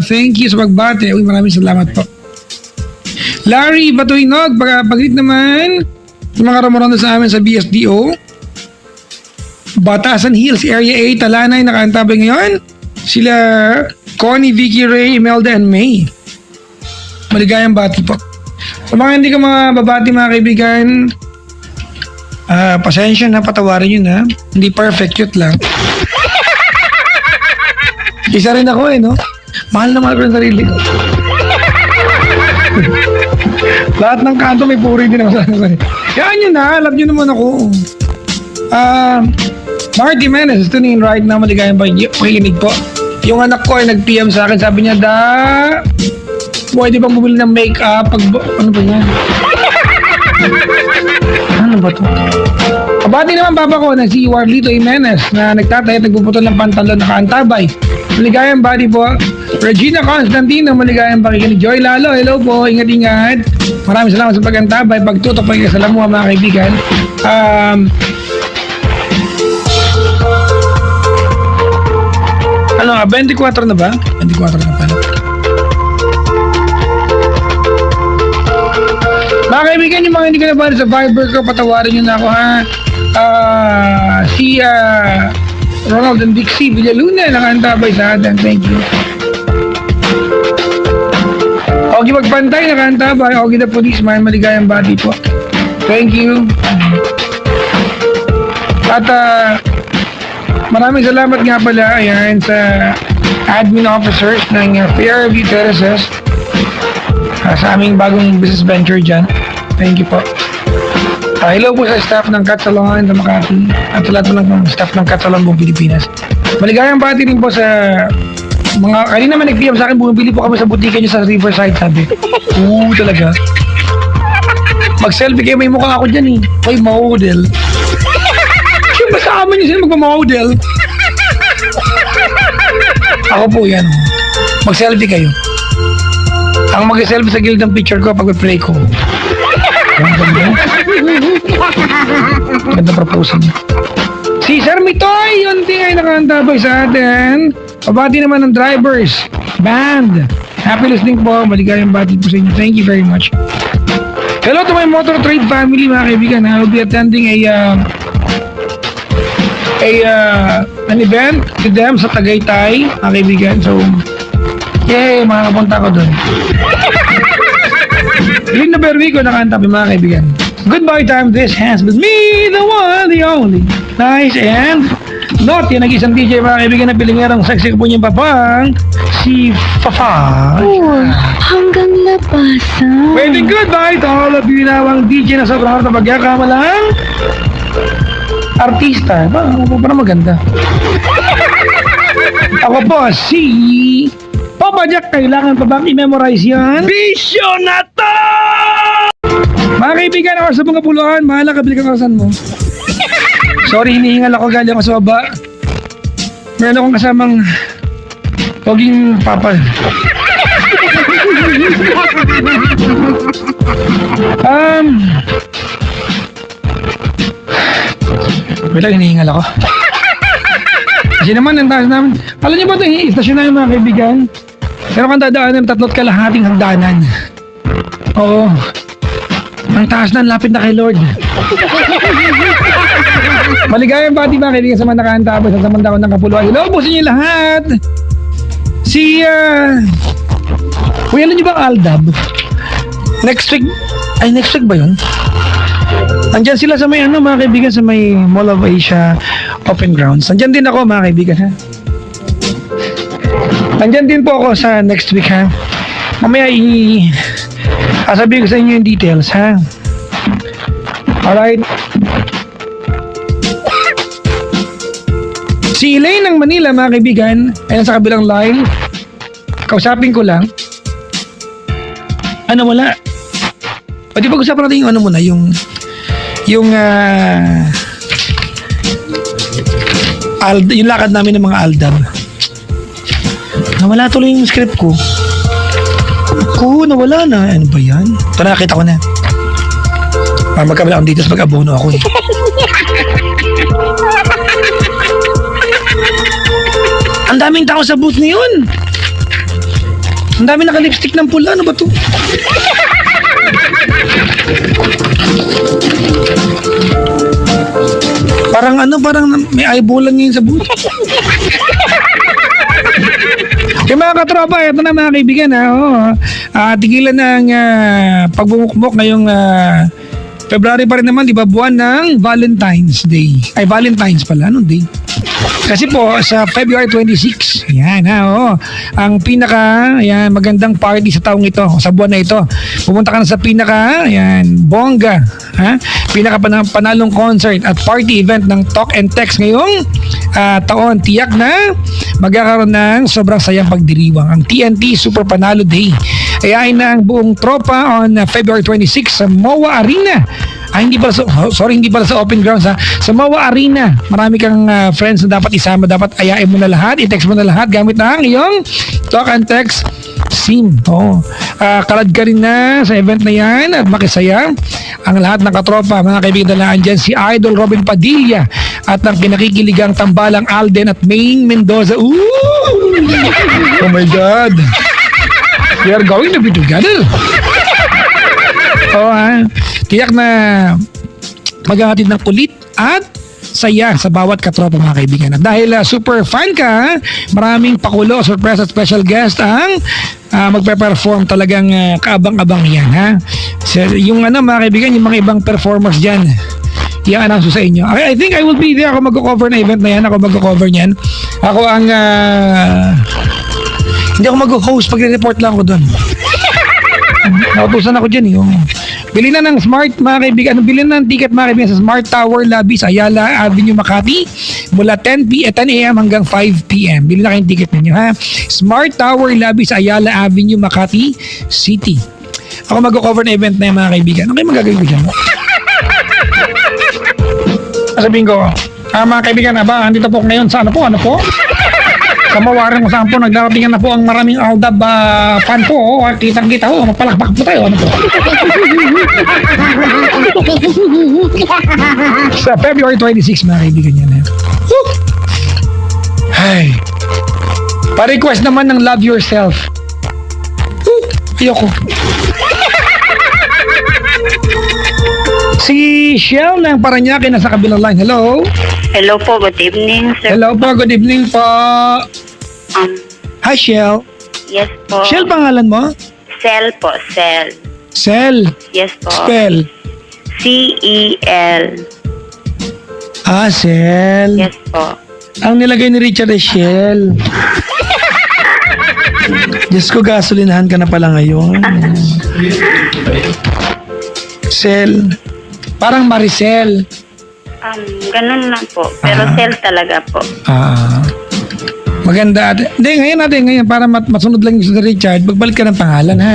Thank you sa pagbate. Uy, maraming salamat po. Larry Batuinog, pag-greet naman sa mga ramoronda sa amin sa BSDO. Batasan Hills, Area 8, Talanay, nakaantabay ngayon. Sila Connie, Vicky, Ray, Imelda, and May. Maligayang bati po. Sa mga hindi ka mga babati, mga kaibigan, pasensya na, patawarin yun ha. Hindi perfect, cute lang. Isa rin ako no? Mahal na mahal ko ng sarili ko. Lahat ng kanto may puri din ako sa akin. Yan yun na, alam nyo naman ako. Marty Menes, tuning right now, maligayang pakikinig po. Yung anak ko ay nag-PM sa akin, sabi niya, Pwede bang bumili ng make-up? Ano ba yan? Ano ba to? Kabati naman papa ko na si Warlito Jimenez na nagtatay at nagpuputol ng pantalon na kaantabay. Maligayang bati po. Regina Constantino, maligayang pakikinig. Joy Lalo, hello po, ingat-ingat. Maraming salamat sa pag-antabay, pagtutok, pagkasalamuha mga kaibigan. Ano nga, 24 na ba? 24 na pala. Mga kaibigan, yung mga hindi ko nabali sa Viber ko, patawarin nyo na ako ha. Si Ronald and Dixie Villaluna nakaantabay sa atin. Thank you. Ogi Magpantay nakaantabay. Ogi the Policeman, maligayang bati po. Thank you. At maraming salamat nga pala ayan, sa admin officers ng Fairview Terraces sa aming bagong business venture dyan. Thank you po. Hello po sa staff ng Cat Salon sa Makati at sa lahat po ng staff ng Cat Salon buong Pilipinas. Maligayang bati rin po sa mga kanina naman nag-PM sa akin, bumibili po kami sa butika nyo sa Riverside, sabi. Oo, talaga. Mag-selfie kayo, may mukha ako dyan eh. May model. Siyempre sa amin yun sila magmamodel. Ako po yan. Mag-selfie kayo. Ang mag-selfie sa gilid ng picture ko pag pray ko. Ang ganda. Ganda proposal niya. Si Sir Mitoy, yun din ay nakaantabay sa atin. Pabati naman ng drivers. Band. Happy listening po. Maligayang bati po sa inyo. Thank you very much. Hello to my motor trade family mga kaibigan. I will be attending an event with them sa Tagaytay mga kaibigan. So, yay, makakapunta ko dun. Linda Berwico nakaantabay mga kaibigan. Goodbye time, this hands with me, the one, the only. Nice and naughty, nag-isang DJ mga kaibigan na pilingerang sexy po niyang papang si Fafa. Hanggang labasan. Waiting goodbye to all of you nawang DJ na sobrang harap na pagkakamalang artista. Parang maganda. Ako po si Papa Jack. Kailangan pa bang i-memorize yan? Bisyo na to! Mga kaibigan, ako sa mga puluhan, mahala kabili kang kasan mo. Sorry, hinihingal ako, galing ako sa baba. Meron akong kasamang poging papa. Wala, hinihingal ako. Kasi naman, ang taas namin. Alam niyo ba ito, istasyon namin mga kaibigan? Pero kung dadaanan, 3 kalahating hagdanan. Oo. Ang taas na, lapit na kay Lord. Maligayang bati mga kaibigan sa mga nakaantabay sa Samandao ng Kapuluan. Hello po sa inyo lahat. Si, alam niyo ba ang Aldab? Next week ba yun? Andyan sila sa may mga kaibigan sa may Mall of Asia Open Grounds. Andyan din ako mga kaibigan ha. Andyan din po ako sa next week ha. Mamaya sabihin ko sa inyo yung details ha. Alright. Si Elaine ng Manila mga kaibigan ay nasa kabilang line. Kausapin ko lang. Ano wala? Pwede pag-usapan natin yung ano muna, yung lakad namin ng mga Aldab. Nawala tuloy yung script ko. Nawala na. Ano ba yan? Ito nakakita ko na. Magkabala akong dito sa pag-abono ako eh. Ang daming tao sa booth ngayon. Ang daming naka-lipstick ng pula. Ano ba to? Parang may eyeballan ngayon sa booth. Yung mga katropa, ito na mga kaibigan tigilan ng pagbumukmok ngayong February pa rin naman, di ba? Buwan ng Valentine's Day. Ay, Valentine's pala. Anong day? Kasi po, sa February 26, yan ang magandang party sa taong ito, sa buwan na ito. Pumunta ka na sa bongga, panalong concert at party event ng Talk and Text ngayong taon. Tiyak na magkakaroon ng sobrang sayang pagdiriwang ang TNT Super Panalo Day. Ayain na ang buong tropa on February 26 sa MOA Arena. Hindi pala hindi pala sa open grounds ha. Sa MOA Arena. Marami kang friends na dapat isama. Dapat ayain mo na lahat. I-text mo na lahat gamit ang iyong talk and text SIM. Kalad ka rin na sa event na yan at makisaya ang lahat ng katropa. Mga kaibigan na andyan si Idol Robin Padilla at ang kinakikiligang tambalang Alden at Maine Mendoza. Ooh! Oh my God! We are going to be together. Tiyak na maghahatid ng kulit at saya sa bawat katropa mga kaibigan. At dahil super fan ka, maraming pakulo, surprise at special guest ang magpe-perform. Talagang kaabang-abang yan ha. So, yung mga kaibigan, yung mga ibang performers dyan, i-announce sa inyo. I think I will be there. Ako mag-cover na event na yan. Ako mag-cover niyan. Ako ang hindi ako mag-host. Pag-report lang ako doon. Nautusan ako dyan. Bili na ng Smart mga kaibigan. Bili na ng ticket mga kaibigan sa Smart Tower Lobby sa Ayala Avenue, Makati mula 10 a.m. hanggang 5 p.m. Bili na kayong ticket ninyo ha. Smart Tower Lobby sa Ayala Avenue, Makati City. Ako mag-cover na event na yan mga kaibigan. Okay, magagawin ko dyan. Sabihin ko, mga kaibigan, andito po ngayon sa ano po? Sa Mawaran kung saan po, nagdaratingan na po ang maraming Aldab fan po. Kitang-kita ho, mapalakpak po tayo. Ano po? Sa February 26, mga kaibigan yan. Ay. Pa-request naman ng Love Yourself. Ayoko. Si Shell ng Paranaque nasa kabilang line. Hello? Hello po, good evening, sir. Hello po, good evening po. Hi, Shell. Yes po. Shell, pangalan mo? Cell po, Cell. Cell. Yes po. Spell. C-E-L. Cell. Yes po. Ang nilagay ni Richard ay Shell. Diyos ko, gasolinahan ka na pala ngayon. Cell. Parang Maricel. Ganun lang po. Pero Cell talaga po. Maganda. Hindi, ngayon para masunod lang yung si Richard, magbalik ka ng pangalan ha.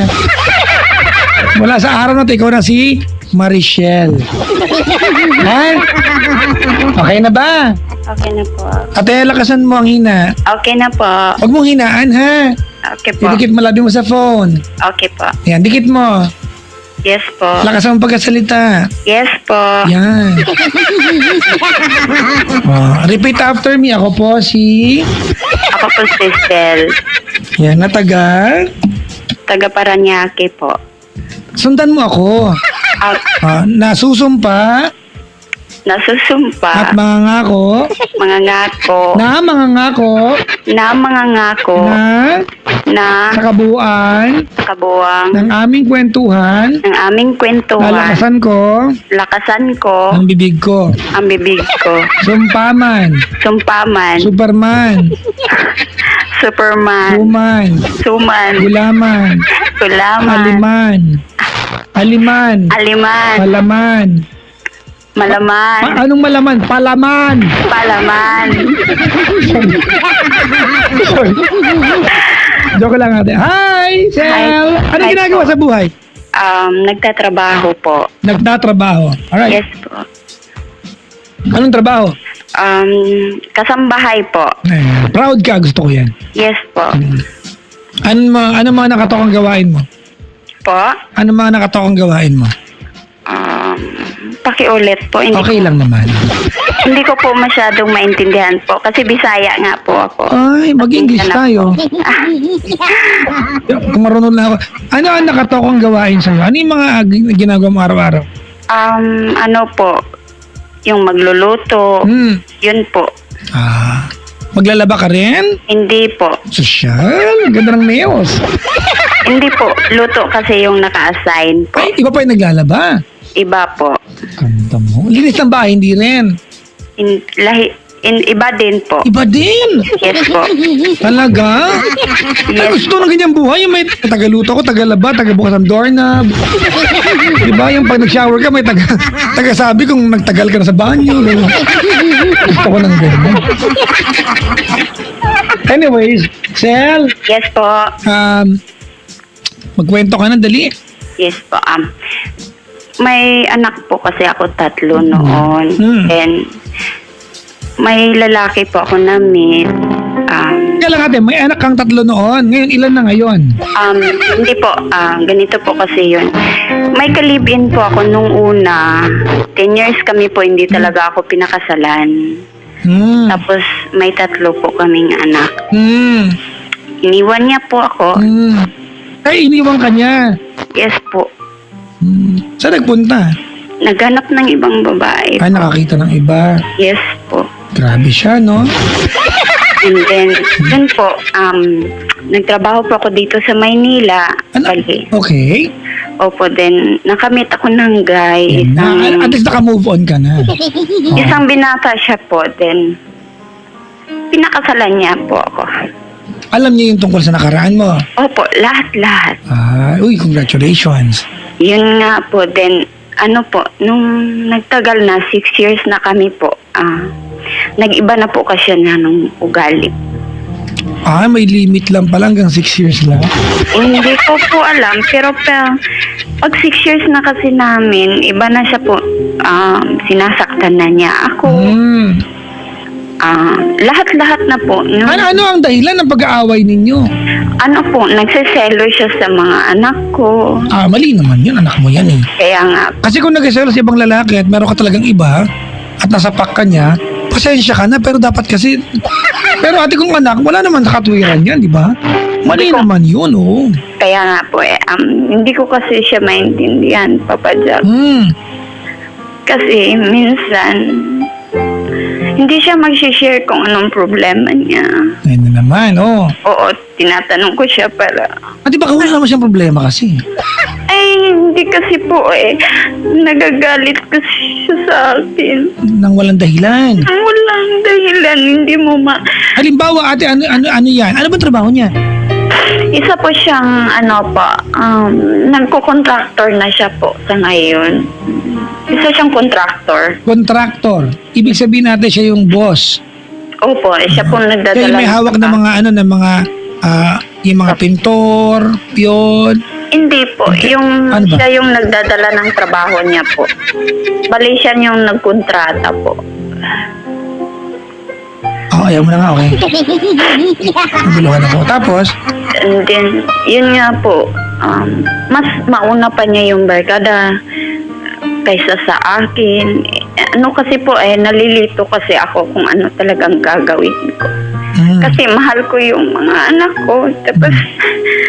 Mula sa araw na ito, ikaw na si Marichelle. Ha? Okay na ba? Okay na po. Ate, lakasan mo ang hina. Okay na po. Huwag mong hinaan ha. Okay po. Dikit mo labi mo sa phone. Okay po. Yan, dikit mo. Yes po. Lakasan mo pagkasalita. Yes po. Yan. Repeat after me. Ako po si... Ako po si Cell. Yan, na taga Paranaque po. Sundan mo ako. Nasusumpa Nasusumpa. at mangangako Mga ngako. na mangangako Na mga ngako. Na sa kabuuan kabuwang ng aming kwentuhan, ng aming kwentuhan. lalakasan ko Lakasan ko ang bibig ko. ang bibig ko. Sumpaman, Sumpaman. Superman, Superman. Suman, Suman. Gulaman, Sulaman. Aliman, Aliman. Palaman. Malaman. Anong malaman? Palaman. Palaman. Joke lang ate. Hi, Sel. Hi. Ano Hi ginagawa po. sa buhay? Nagtatrabaho po. Nagtatrabaho. Alright. Yes po. Anong trabaho? Kasambahay po. Proud ka, gusto ko yan. Yes po. Ano mga nakatokang gawain mo? Po. Ano mga nakatokang gawain mo? Pakiulit po. Okay lang naman. Hindi ko po masyadong maintindihan po. Kasi Bisaya nga po ako. Ay, mag-English tayo. Kung marunong lang ako. Ano ang nakatokang gawain sa'yo? Ano yung mga ginagawa mo araw-araw? Ano po? Yung magluluto. Yun po. Maglalaba ka rin? Hindi po. Sosyal. Ganda ng nails. Hindi po. Luto kasi yung naka-assign po. Ay, iba pa yung naglalaba. Iba po. Ganda mo. Linis ng bahay, hindi rin. Iba din po. Iba din. Yes po. Talaga? Ay, gusto ng ganyang buhay. Yung may tagaluto ko, tagalaba, tagabukas ng doorknob. Diba? Yung pag nag-shower ka, may tagasabi kung nagtagal ka na sa banyo. Gusto ko ng ganyan. Anyways, Sel, Yes po. Magkwento ka na, dali. Yes po. May anak po kasi ako 3 noon. And may lalaki po ako na-meet. Kaya lang ate, may anak kang 3 noon. Ngayon, ilan na ngayon? Hindi po. Ganito po kasi yun. May kalibin po ako nung una. 10 years kami po, hindi talaga ako pinakasalan. Tapos may 3 po kaming anak. Iniwan niya po ako. Ay, iniwan ka niya. Yes po. Saan nagpunta? Naghanap ng ibang babae. Ay, nakakita ng iba. Yes po. Grabe siya, no? And then, dun po, nagtrabaho po ako dito sa Maynila. Bali. Okay. Opo, then, nakamit ako ng guy. At least naka-move on ka na. Isang binata siya po, then, pinakasalan niya po ako. Alam niya yung tungkol sa nakaraan mo. Opo, lahat-lahat. Uy, congratulations. Yun nga po, then, nung nagtagal na, 6 years na kami po, nag-iba na po kasi na nung ugali. May limit lang pala hanggang 6 years lang. Hindi ko po alam, pero pag 6 years na kasi namin, iba na siya po, sinasaktan na niya ako. Lahat-lahat na po. Ano ang dahilan ng pag-aaway ninyo? Nagsiselo siya sa mga anak ko. Mali naman yun, anak mo yan eh. Kaya nga, Kasi kung nag-sell sa ibang lalaki at meron ka talagang iba at nasapak ka niya, pasensya ka na, pero dapat kasi... Pero ate kong anak, wala naman nakatwiran yan, di ba? Mali naman yun, oh. kaya nga po hindi ko kasi siya maintindihan, Papa Jack. Kasi minsan, hindi siya mag-share kung anong problema niya. Ayun na naman, oh. Oo, tinatanong ko siya para... Di ba wala naman siyang problema kasi? Ay, hindi kasi po nagagalit kasi siya sa akin. Nang walang dahilan. Walang dahilan, hindi mo Halimbawa, ate, ano yan? Ano ba trabaho niya? Isa po siyang, nagko-contractor na siya po sa ngayon. Isa siyang contractor. Contractor. Ibig sabihin natin siya yung boss. Opo, siya po nagdadala. Kaya may hawak ng mga yung mga pintor, piyon. Hindi po, yung Ano ba? siya yung nagdadala ng trabaho niya po. Bali siya yung nagkontrata po. Ayaw mo na nga, okay. Naguluhan ako. Tapos, And then, yun nga po, mas mauna pa niya yung barkada kaysa sa akin. Kasi po, nalilito kasi ako kung ano talagang gagawin ko. Kasi mahal ko yung mga anak ko. Tapos,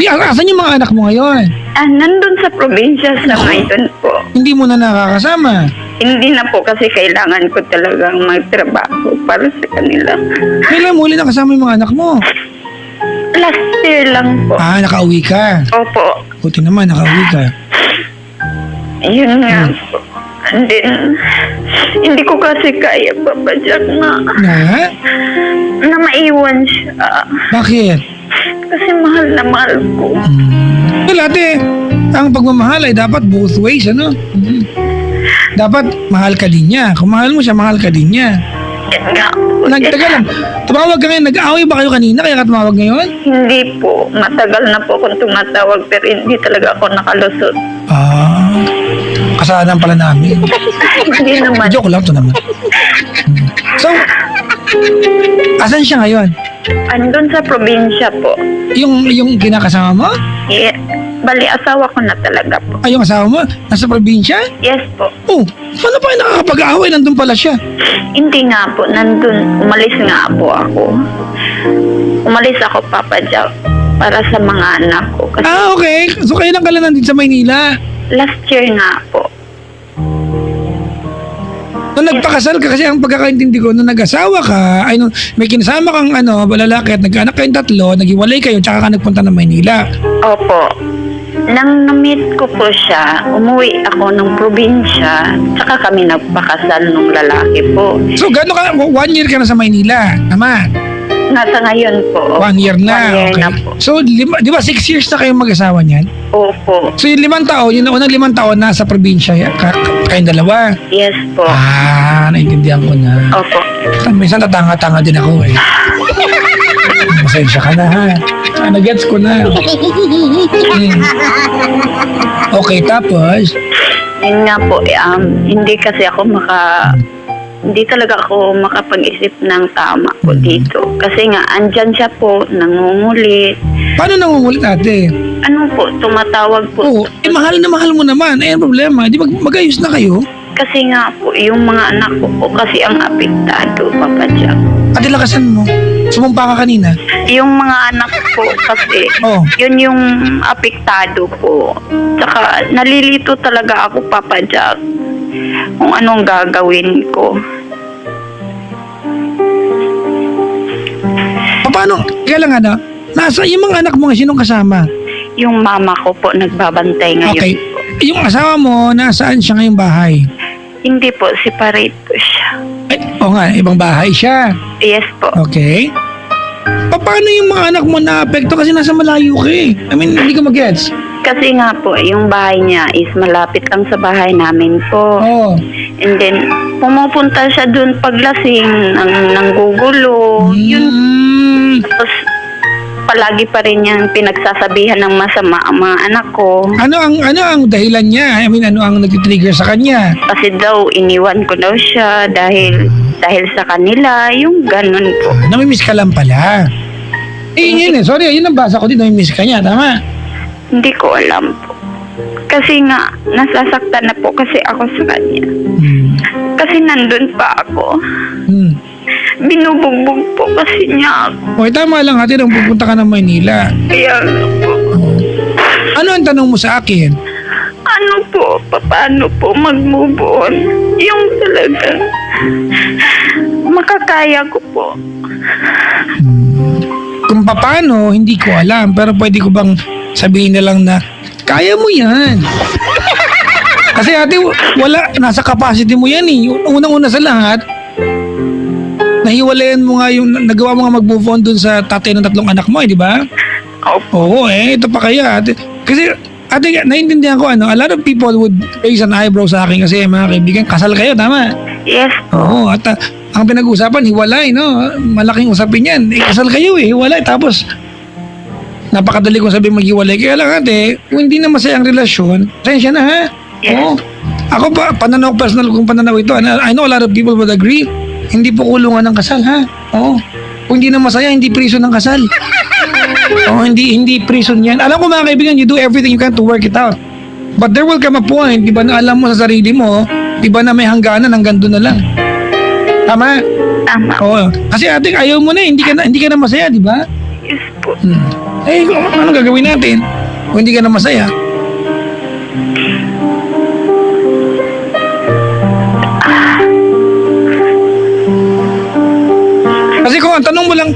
asan yung mga anak mo ngayon? nandun sa probinsya sa ngayon po. Hindi mo na nakakasama. Hindi na po kasi kailangan ko talagang magtrabaho para sa kanila. Kailan mo ulit nakasama yung mga anak mo? Last year lang po. Nakauwi ka. Opo. Buti naman, nakauwi ka. Yun nga po. And then, hindi ko kasi kaya, Papa Jack, na maiwan siya. Bakit? Kasi mahal na mahal ko. Well, ate, ang pagmamahal ay dapat both ways, ano? Dapat mahal ka din niya. Kung mahal mo siya, mahal ka din niya. Yan nga po. Nagtagal lang. Tumawag ka ngayon. Nag-aaway ba kayo kanina? Kaya ka tumawag ngayon? Hindi po. Matagal na po akong tumatawag pero hindi talaga ako nakalusot. Kasalanan pala namin. Hindi naman. Joke lang to naman. So, asan siya ngayon? Andun sa probinsya po. Yung kinakasama mo? Yeah. Bali, asawa ko na talaga po. Yung asawa mo? Nasa probinsya? Yes po. Paano pa kayo nakakapag-aaway? Nandun pala siya. Hindi nga po. Nandun. Umalis nga po ako. Umalis ako, Papa Jack, para sa mga anak ko. Kasi Okay. So, kailan ka lang nandito sa Maynila? last year nga po. Nung nagpakasal ka, kasi ang pagkakaintindi ko, nung nag-asawa ka, nung may kinasama kang lalaki at nagkaanak kayong 3, naghiwalay kayo, tsaka ka nagpunta ng Maynila. Opo. Nang na-meet ko po siya, umuwi ako ng probinsya, tsaka kami nagpakasal nung lalaki po. So, gano'n ka, 1 year ka na sa Maynila, tama? Nasa ngayon po. 1 year na. 1 year Okay. na po. So, di ba 6 years na kayong mag-asawa niyan? Opo. So, yung 5 taon, yung unang 5 taon nasa probinsya, kayong dalawa. Yes po. Naintindihan ko na. Opo. Minsan tatanga-tanga din ako eh. Pasensya ka na ha. Nagets ko na. Okay, tapos? Yun nga po, hindi kasi ako hindi talaga ako makapag-isip ng tama po dito. Kasi nga, andyan siya po, nangungulit. Paano nangungulit ate? Ano po, tumatawag po. Oo, mahal na mahal mo naman. Ang problema, di mag-ayos na kayo. Kasi nga po, yung mga anak ko po kasi ang apektado, Papa Jack. Ate, lakasan mo. Sumumpa ka kanina. Yung mga anak ko kasi, Oh. yun yung apektado po. Tsaka, nalilito talaga ako, Papa Jack, kung anong gagawin ko. Paano? Kaya lang nasa yung mga anak mo nga sinong kasama? Yung mama ko po nagbabantay ngayon Okay. po. Yung asawa mo, nasaan siya ngayong bahay? Hindi po, separate po siya. Ay, oo nga, ibang bahay siya. Yes po. Okay. Paano yung mga anak mo na-apekto kasi nasa malayo ka eh? I mean, hindi ko mag-gets. Kasi nga po, yung bahay niya is malapit lang sa bahay namin po. Oo. And then, pumupunta siya dun paglasing, nanggugulo. Yun, Mm. tapos palagi pa rin niyang pinagsasabihan ng masama ang mga anak ko. Ano ang dahilan niya? I mean, ano ang nag-trigger sa kanya? Kasi daw, iniwan ko daw siya dahil sa kanila, yung ganun po. Namimiss ka lang pala. Yun eh. Sorry, yun ang basa ko din. Namimiss ka niya, tama? Hindi ko alam po. Kasi nga, nasasaktan na po kasi ako sa kanya. Hmm. Kasi nandun pa ako. Hmm. Binubugbog po kasi niya ako. Okay, tama lang ate nung pupunta ka ng Maynila. Kaya po, Ano ang tanong mo sa akin? ano po, paano po mag-move on? Yung talagang makakaya ko po. Kung paano, hindi ko alam. Pero pwede ko bang sabihin na lang na, kaya mo yan. Kasi ate, wala, nasa capacity mo yan eh. Unang-una sa lahat, nahiwalayan mo nga yung, nagawa mo nga mag-move on dun sa tatay ng 3 anak mo eh, di ba? Oo ito pa kaya ate. Kasi ate, naiintindihan ko a lot of people would raise an eyebrow sa akin kasi mga kaibigan, kasal kayo, tama? Yes po. Oo, at ang pinag-usapan, hiwalay, no? Malaking usapin yan. Kasal kayo eh, hiwalay. Tapos, napakadali kong sabihin maghiwalay. Kaya lang ate, kung hindi na masaya ang relasyon, pasensya na ha? Yes. Oo. Ako pa, personal kong pananaw ito. I know a lot of people would agree. Hindi po kulungan ng kasal ha? Oo. Kung hindi na masaya, hindi prison ng kasal. Oo, hindi prison yan. Alam ko mga kaibigan, you do everything you can to work it out. But there will come a point, di ba na alam mo sa sarili mo, di ba na may hangganan, hanggang doon na lang. Tama? Tama. Oo. Kasi ate, ayaw mo na, hindi ka na masaya, di ba? Yes po. Eh, anong gagawin natin kung hindi ka na masaya? Kasi kung ang tanong mo lang,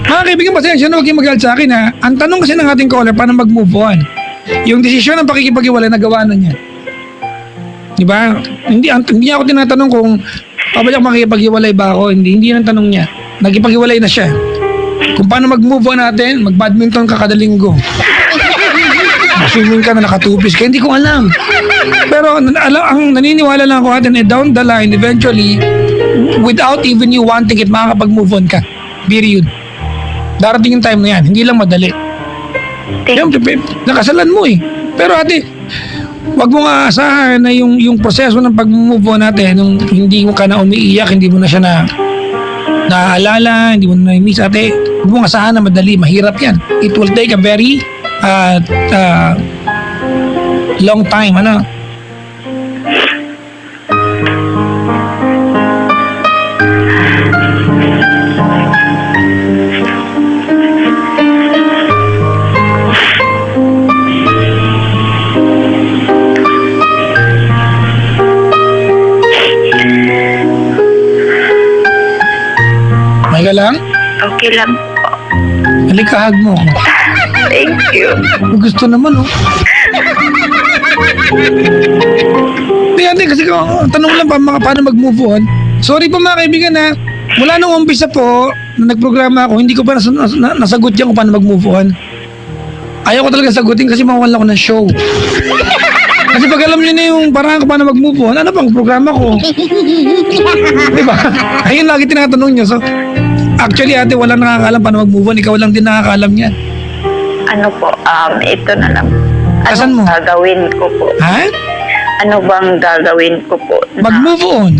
mga kaibigan, pasensya na huwag kayong magalit sa akin ha. Ang tanong kasi ng ating caller, paano mag-move on? Yung desisyon ng pakikipag-iwalay, nagawa na niya. Di ba? Hindi niya ako tinatanong kung pabalik makikipag-iwalay ba ako. Hindi yung tanong niya. Nagkipag-iwalay na siya. Kung paano mag-move on natin, mag-badminton ka kada linggo. Swimming ka na nakatupis ka, hindi ko alam. Pero ang naniniwala lang ako natin down the line, eventually, without even you wanting it, makakapag-move on ka. Period. Darating yung time na yan, hindi lang madali. Nakasalan mo eh. Pero ate, wag mo nga asahan na yung proseso ng pag-move on natin, nung hindi mo ka na umiiyak, hindi mo na siya naaalala, hindi mo na miss ate, wag mo nga asahan na madali, mahirap yan. It will take a very long time, ano? May ka lang? Okay lang po. Halika, hug mo ako. Thank you. Gusto naman, oh. Hindi, kasi tanong lang paano mag-move on. Sorry po mga kaibigan ha. Mula nung umpisa po, na nagprograma ako, hindi ko pa nasagot yan kung paano mag-move on. Ayaw ko talaga sagutin kasi mawala ko ng show. Kasi pag alam nyo na yung parang kung paano mag-move on, ano pang programa ko? Diba? Ayun lagi tinatanong nyo. So, actually ate, walang nakakaalam paano mag-move on. Ikaw lang din nakakaalam yan. Ano po, ito na lang. Asan mo? Gagawin ko po? Ha? Ano bang gagawin ko po? Mag-move on.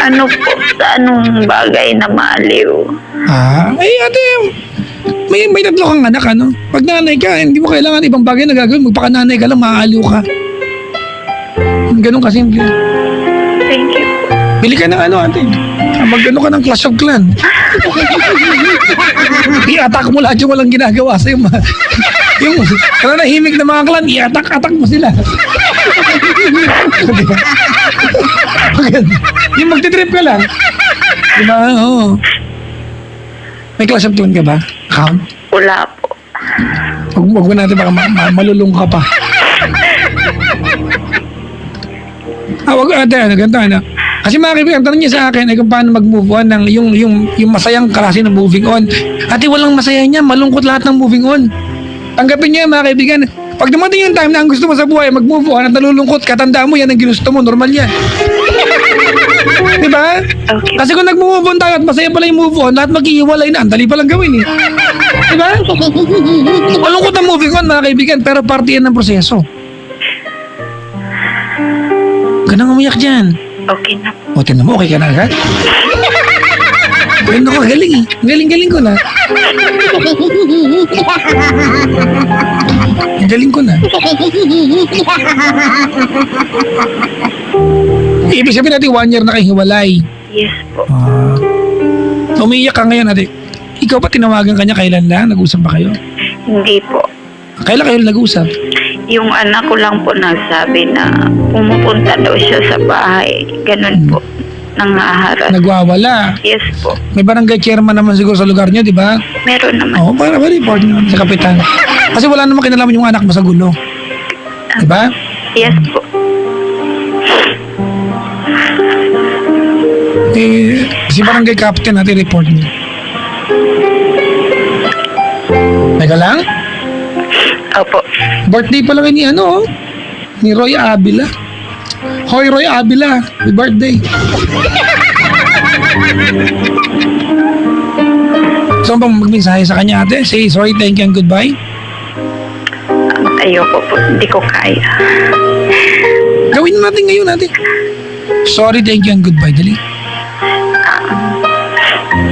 Ano po? Sa anong bagay na maaliw? Ay ate, may tatlo kang anak, ano? Pag nanay ka, hindi mo kailangan ibang bagay na gagawin. Magpaka-nanay ka lang, maaaliw ka. Ganun kasimple. Thank you po. Bili ka ng ano, ate. Mag-ano ka ng Clash of Clan. I-attack mo lahat yung walang ginagawa sa'yo. Yung nanahimik na mga clan, i-attack mo sila. Yung magtitrip ka lang. Diba? Oo. May Clash of Clan ka ba? Account? Wala po. Huwag mo natin baka malulung ka pa. Wag ate, ganito, ano. Kasi mga kaibigan, tanong niya sa akin ay kung paano mag-move on ng yung masayang klase ng moving on. Ate, walang masaya niya, malungkot lahat ng moving on. Tanggapin niyo mga kaibigan, pag dumating yung time na ang gusto mo sa buhay, mag-move on at nalulungkot, katandaan mo yan ang ginusto mo, normal yan. Diba? Okay. Kasi kung nag-move on tayo at masaya pala yung move on, lahat maghihiwalay na, ang dali palang gawin eh. Diba? Malungkot ang moving on mga kaibigan, pero parte yan ng proseso. Ganang umiyak dyan. Okay na po. O, tinan mo, okay ka na agad? Ayun ako, galing eh. Galing ko na. Galing ko na. Ibig sabihin natin 1 year na kayo hiwalay. Yes po. Umiiyak ka ngayon, ate. Ikaw pa tinawagan ka niya kailan lang? Nag-usap ba kayo? Hindi po. Kailan kayo nag-usap? Yung anak ko lang po nagsabi na pumupunta daw siya sa bahay. Ganun po. Nangaharap. Nagwawala. Yes po. May barangay chairman naman siguro sa lugar niyo, di ba? Meron naman. Oo, para report naman sa kapitan. Kasi wala namang kinalaman yung anak mo sa gulo. Di ba? Yes po. Si barangay captain natin report niyo. Teka lang. Opo. Birthday pa lang ni ano, ni Roy Abila. Hoy Roy Abila, happy birthday. So bang magmensahe sa kanya ate? Say sorry, thank you and goodbye. Ayoko po. Hindi ko kaya. Gawin natin ngayon ate. Sorry, thank you and goodbye. Dali.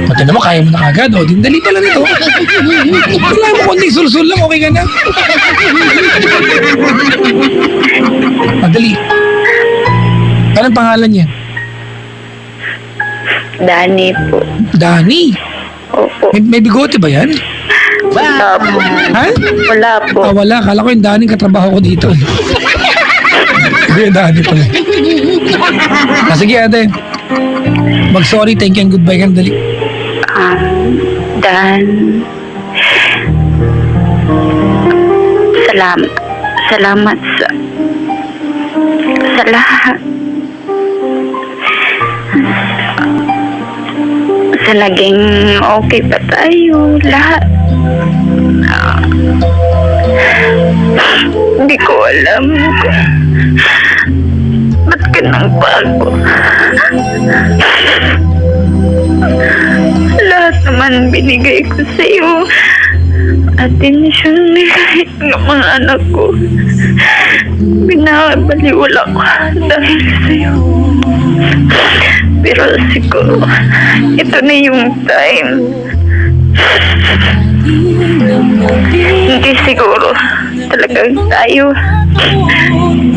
Pati naman kaya mo na kagad. O, dali pala nito. Wala mo konting sul-sul lang, okay ka na. Madali. Anong pangalan niya? Danny po. Danny. Opo. May bigote ba yan? Wala po. Ha? Wala po. Wala. Kala ko yung Danny katrabaho ko dito. Yung Danny pala. Sige ate. Mag-sorry, thank you and goodbye ka. Dali. Dan. Salamat sa lahat. Sa naging okay pa tayo lahat. Hindi ko alam kung ba't ka nang bago. Lahat naman binigay ko sa iyo. Atensyon nila ng mga anak ko. Binabaliwala ko dahil sa iyo. Pero siguro, ito na yung time. Hindi siguro talagang tayo.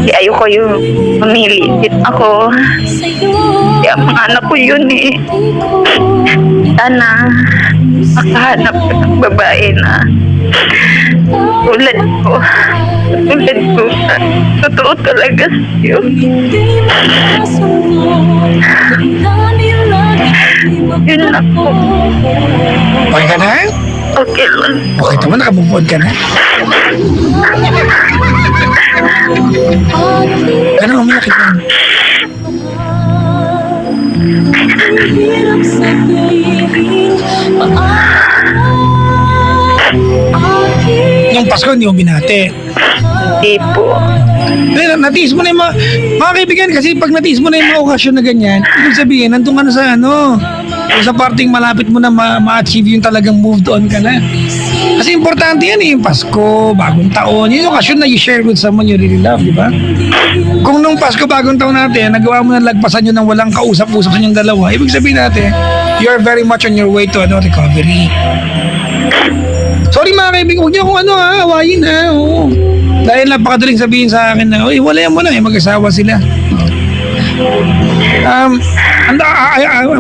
Di ayoko yung mamili din ako. Di ang mga anak ko yun eh. Sana makahanap ng babae na tulad ko. Totoo talaga sa'yo. Yun lang po. Okay ka na? Okay lang. Okay naman, nakamove on ka na. Ano, umiyak ka? Nung Pasko, hindi mo binate. Hindi po. Natiis mo na yung mga kaibigan, kasi pag natiis mo na yung mga okasyon na ganyan, ibig sabihin, nandun ka na sa sa parting malapit mo na ma-achieve yung talagang moved on ka na. Kasi importante yan yung Pasko, bagong taon. Yun yung okasyon na you-share with someone you really love, di ba? Kung nung Pasko, bagong taon natin, nagawa mo na lagpasan nyo ng walang kausap-usap sa inyong dalawa, ibig sabihin natin, you're very much on your way to recovery. Sorry mga kaibigan, huwag niyo akong awayin oo. Dahil napakadaling sabihin sa akin na, uy, walayan mo na, mag-asawa sila. I'm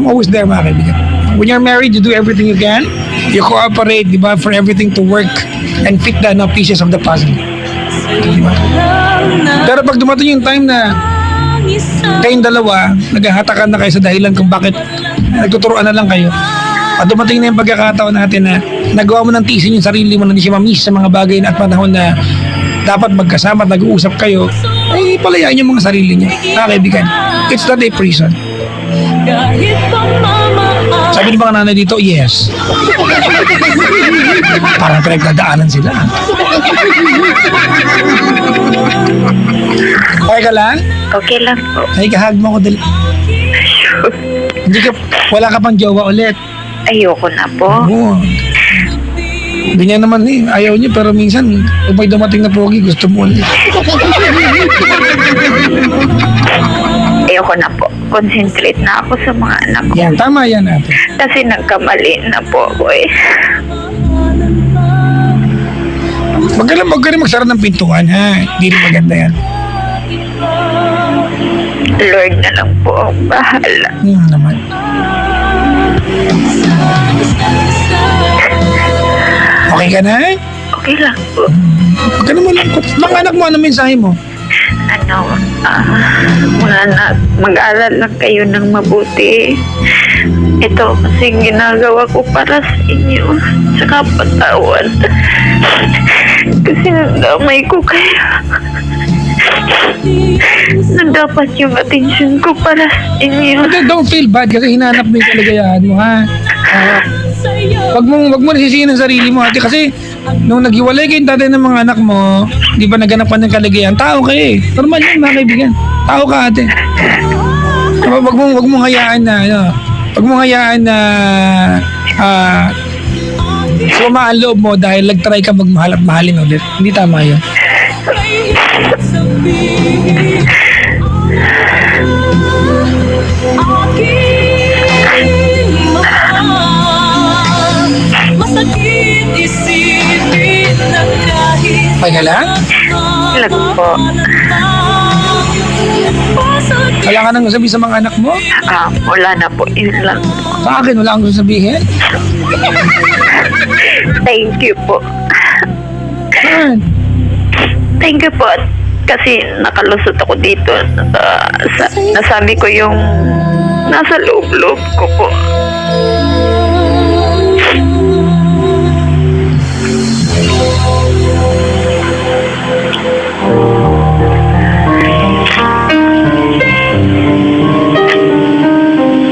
always there mga kaibigan. When you're married, you do everything you can. You cooperate, di ba, for everything to work and fit the pieces of the puzzle. Diba? Pero pag dumating yung time na kayong dalawa, naghahatakan na kayo sa dahilan kung bakit nagtuturoan na lang kayo. At dumating na yung pagkakataon natin na nagawa mo ng tiisin yung sarili mo na hindi siya mamiss sa mga bagay na at panahon na dapat magkasama at nag-uusap kayo, ay palayain yung mga sarili niyo. Mga kaibigan, it's not a prison. Sabi ni mga nanay dito, yes. Parang pinagdadaanan sila. Okay ka lang? Okay lang po. Ay, kahag mo ko dali. Wala ka pang jowa ulit. Ayoko na po. Oo. Hindi niya naman ayaw niya, pero minsan, kung may dumating na pogi, gusto mo ulit. Ayoko na po. Concentrate na ako sa mga anak ko. Yan, tama yan ate. Kasi nagkamali na po ako eh. Huwag ka rin magsara ng pintuan, ha? Hindi rin maganda yan. Lord na lang po ang bahala. Naman. Okay ka na? Okay lang po. Huwag ka na malungkot. Mga anak mo, ano mensahe mo? Mga anak, mag-aral lang kayo ng mabuti. Ito kasi ginagawa ko para sa inyo. Saka patawad. Kasi nadamay ko kayo. Na dapat yung attention ko para sa inyo. Don't feel bad kasi hinanap mo yung kaligayahan mo, ha? Wag mo nasisihin ang sarili mo, ate, kasi nung naghiwalay kayong tatay ng mga anak mo, di ba naganapan ng kaligayahan? Tao ka eh. Normal yan, mga kaibigan. Tao ka, ate. Wag mong hayaan na, wag mong hayaan na suma ang loob mo dahil nag-try ka magmahal at mahalin ulit. Hindi tama yun. Okay ka lang? Lang po. Wala ka nang sabihin sa mga anak mo? Wala na po. Yun lang po. Sa akin, wala kang sasabihin? Thank you po. Saan? Thank you po. Kasi nakalusot ako dito. Nasabi ko yung nasa loob-loob ko po.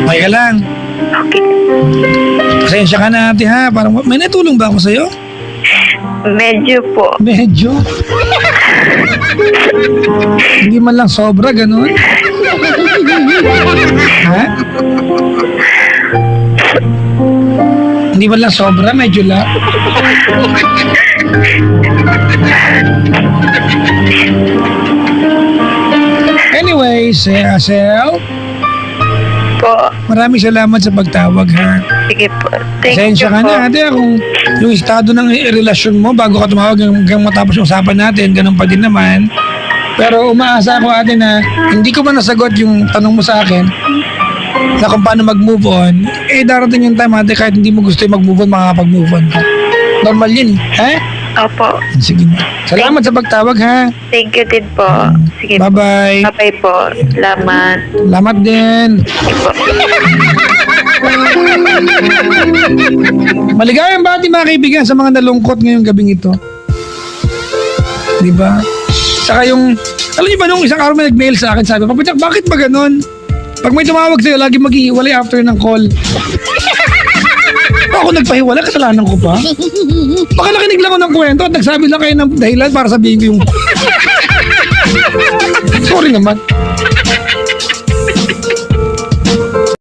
Okay ka lang? Okay. Pasensya ka na ate ha. Parang, may natulong ba ako sa'yo? Medyo po. Medyo. Hindi man lang sobra, ganun. Ha? Hindi man lang sobra, medyo lang. Anyway, Sel, Po. maraming salamat sa pagtawag ha. Sige po. Thank Pasensya you ka po. na ate kung yung estado ng relasyon mo bago ka tumawag hanggang matapos yung usapan natin, ganun pa din naman. Pero umaasa ako ate na hindi ko man nasagot yung tanong mo sa akin na kung paano mag-move on, darating yung time ate kahit hindi mo gusto yung mag-move on, makakapag-move on ka. Normal yun eh. Opo. Sige na. Salamat sa pagtawag ha. Thank you din po. Sige po. Bye-bye. Bye-bye po. Salamat. Salamat din. Sige po. Maligayang bati mga kaibigan sa mga nalungkot ngayong gabing ito. Di ba? Saka yung, alam niyo ba nung isang araw may nag-mail sa akin, sabi, Papa Jack, bakit ba ganun? Pag may tumawag sa'yo, lagi maghihiwalay after ng call. Ako nagpahiwalay, kasalanan ko pa. Baka nakinig lang ako ng kwento at nagsabi lang kayo ng dahilan para sabihin ko yung... Sorry naman.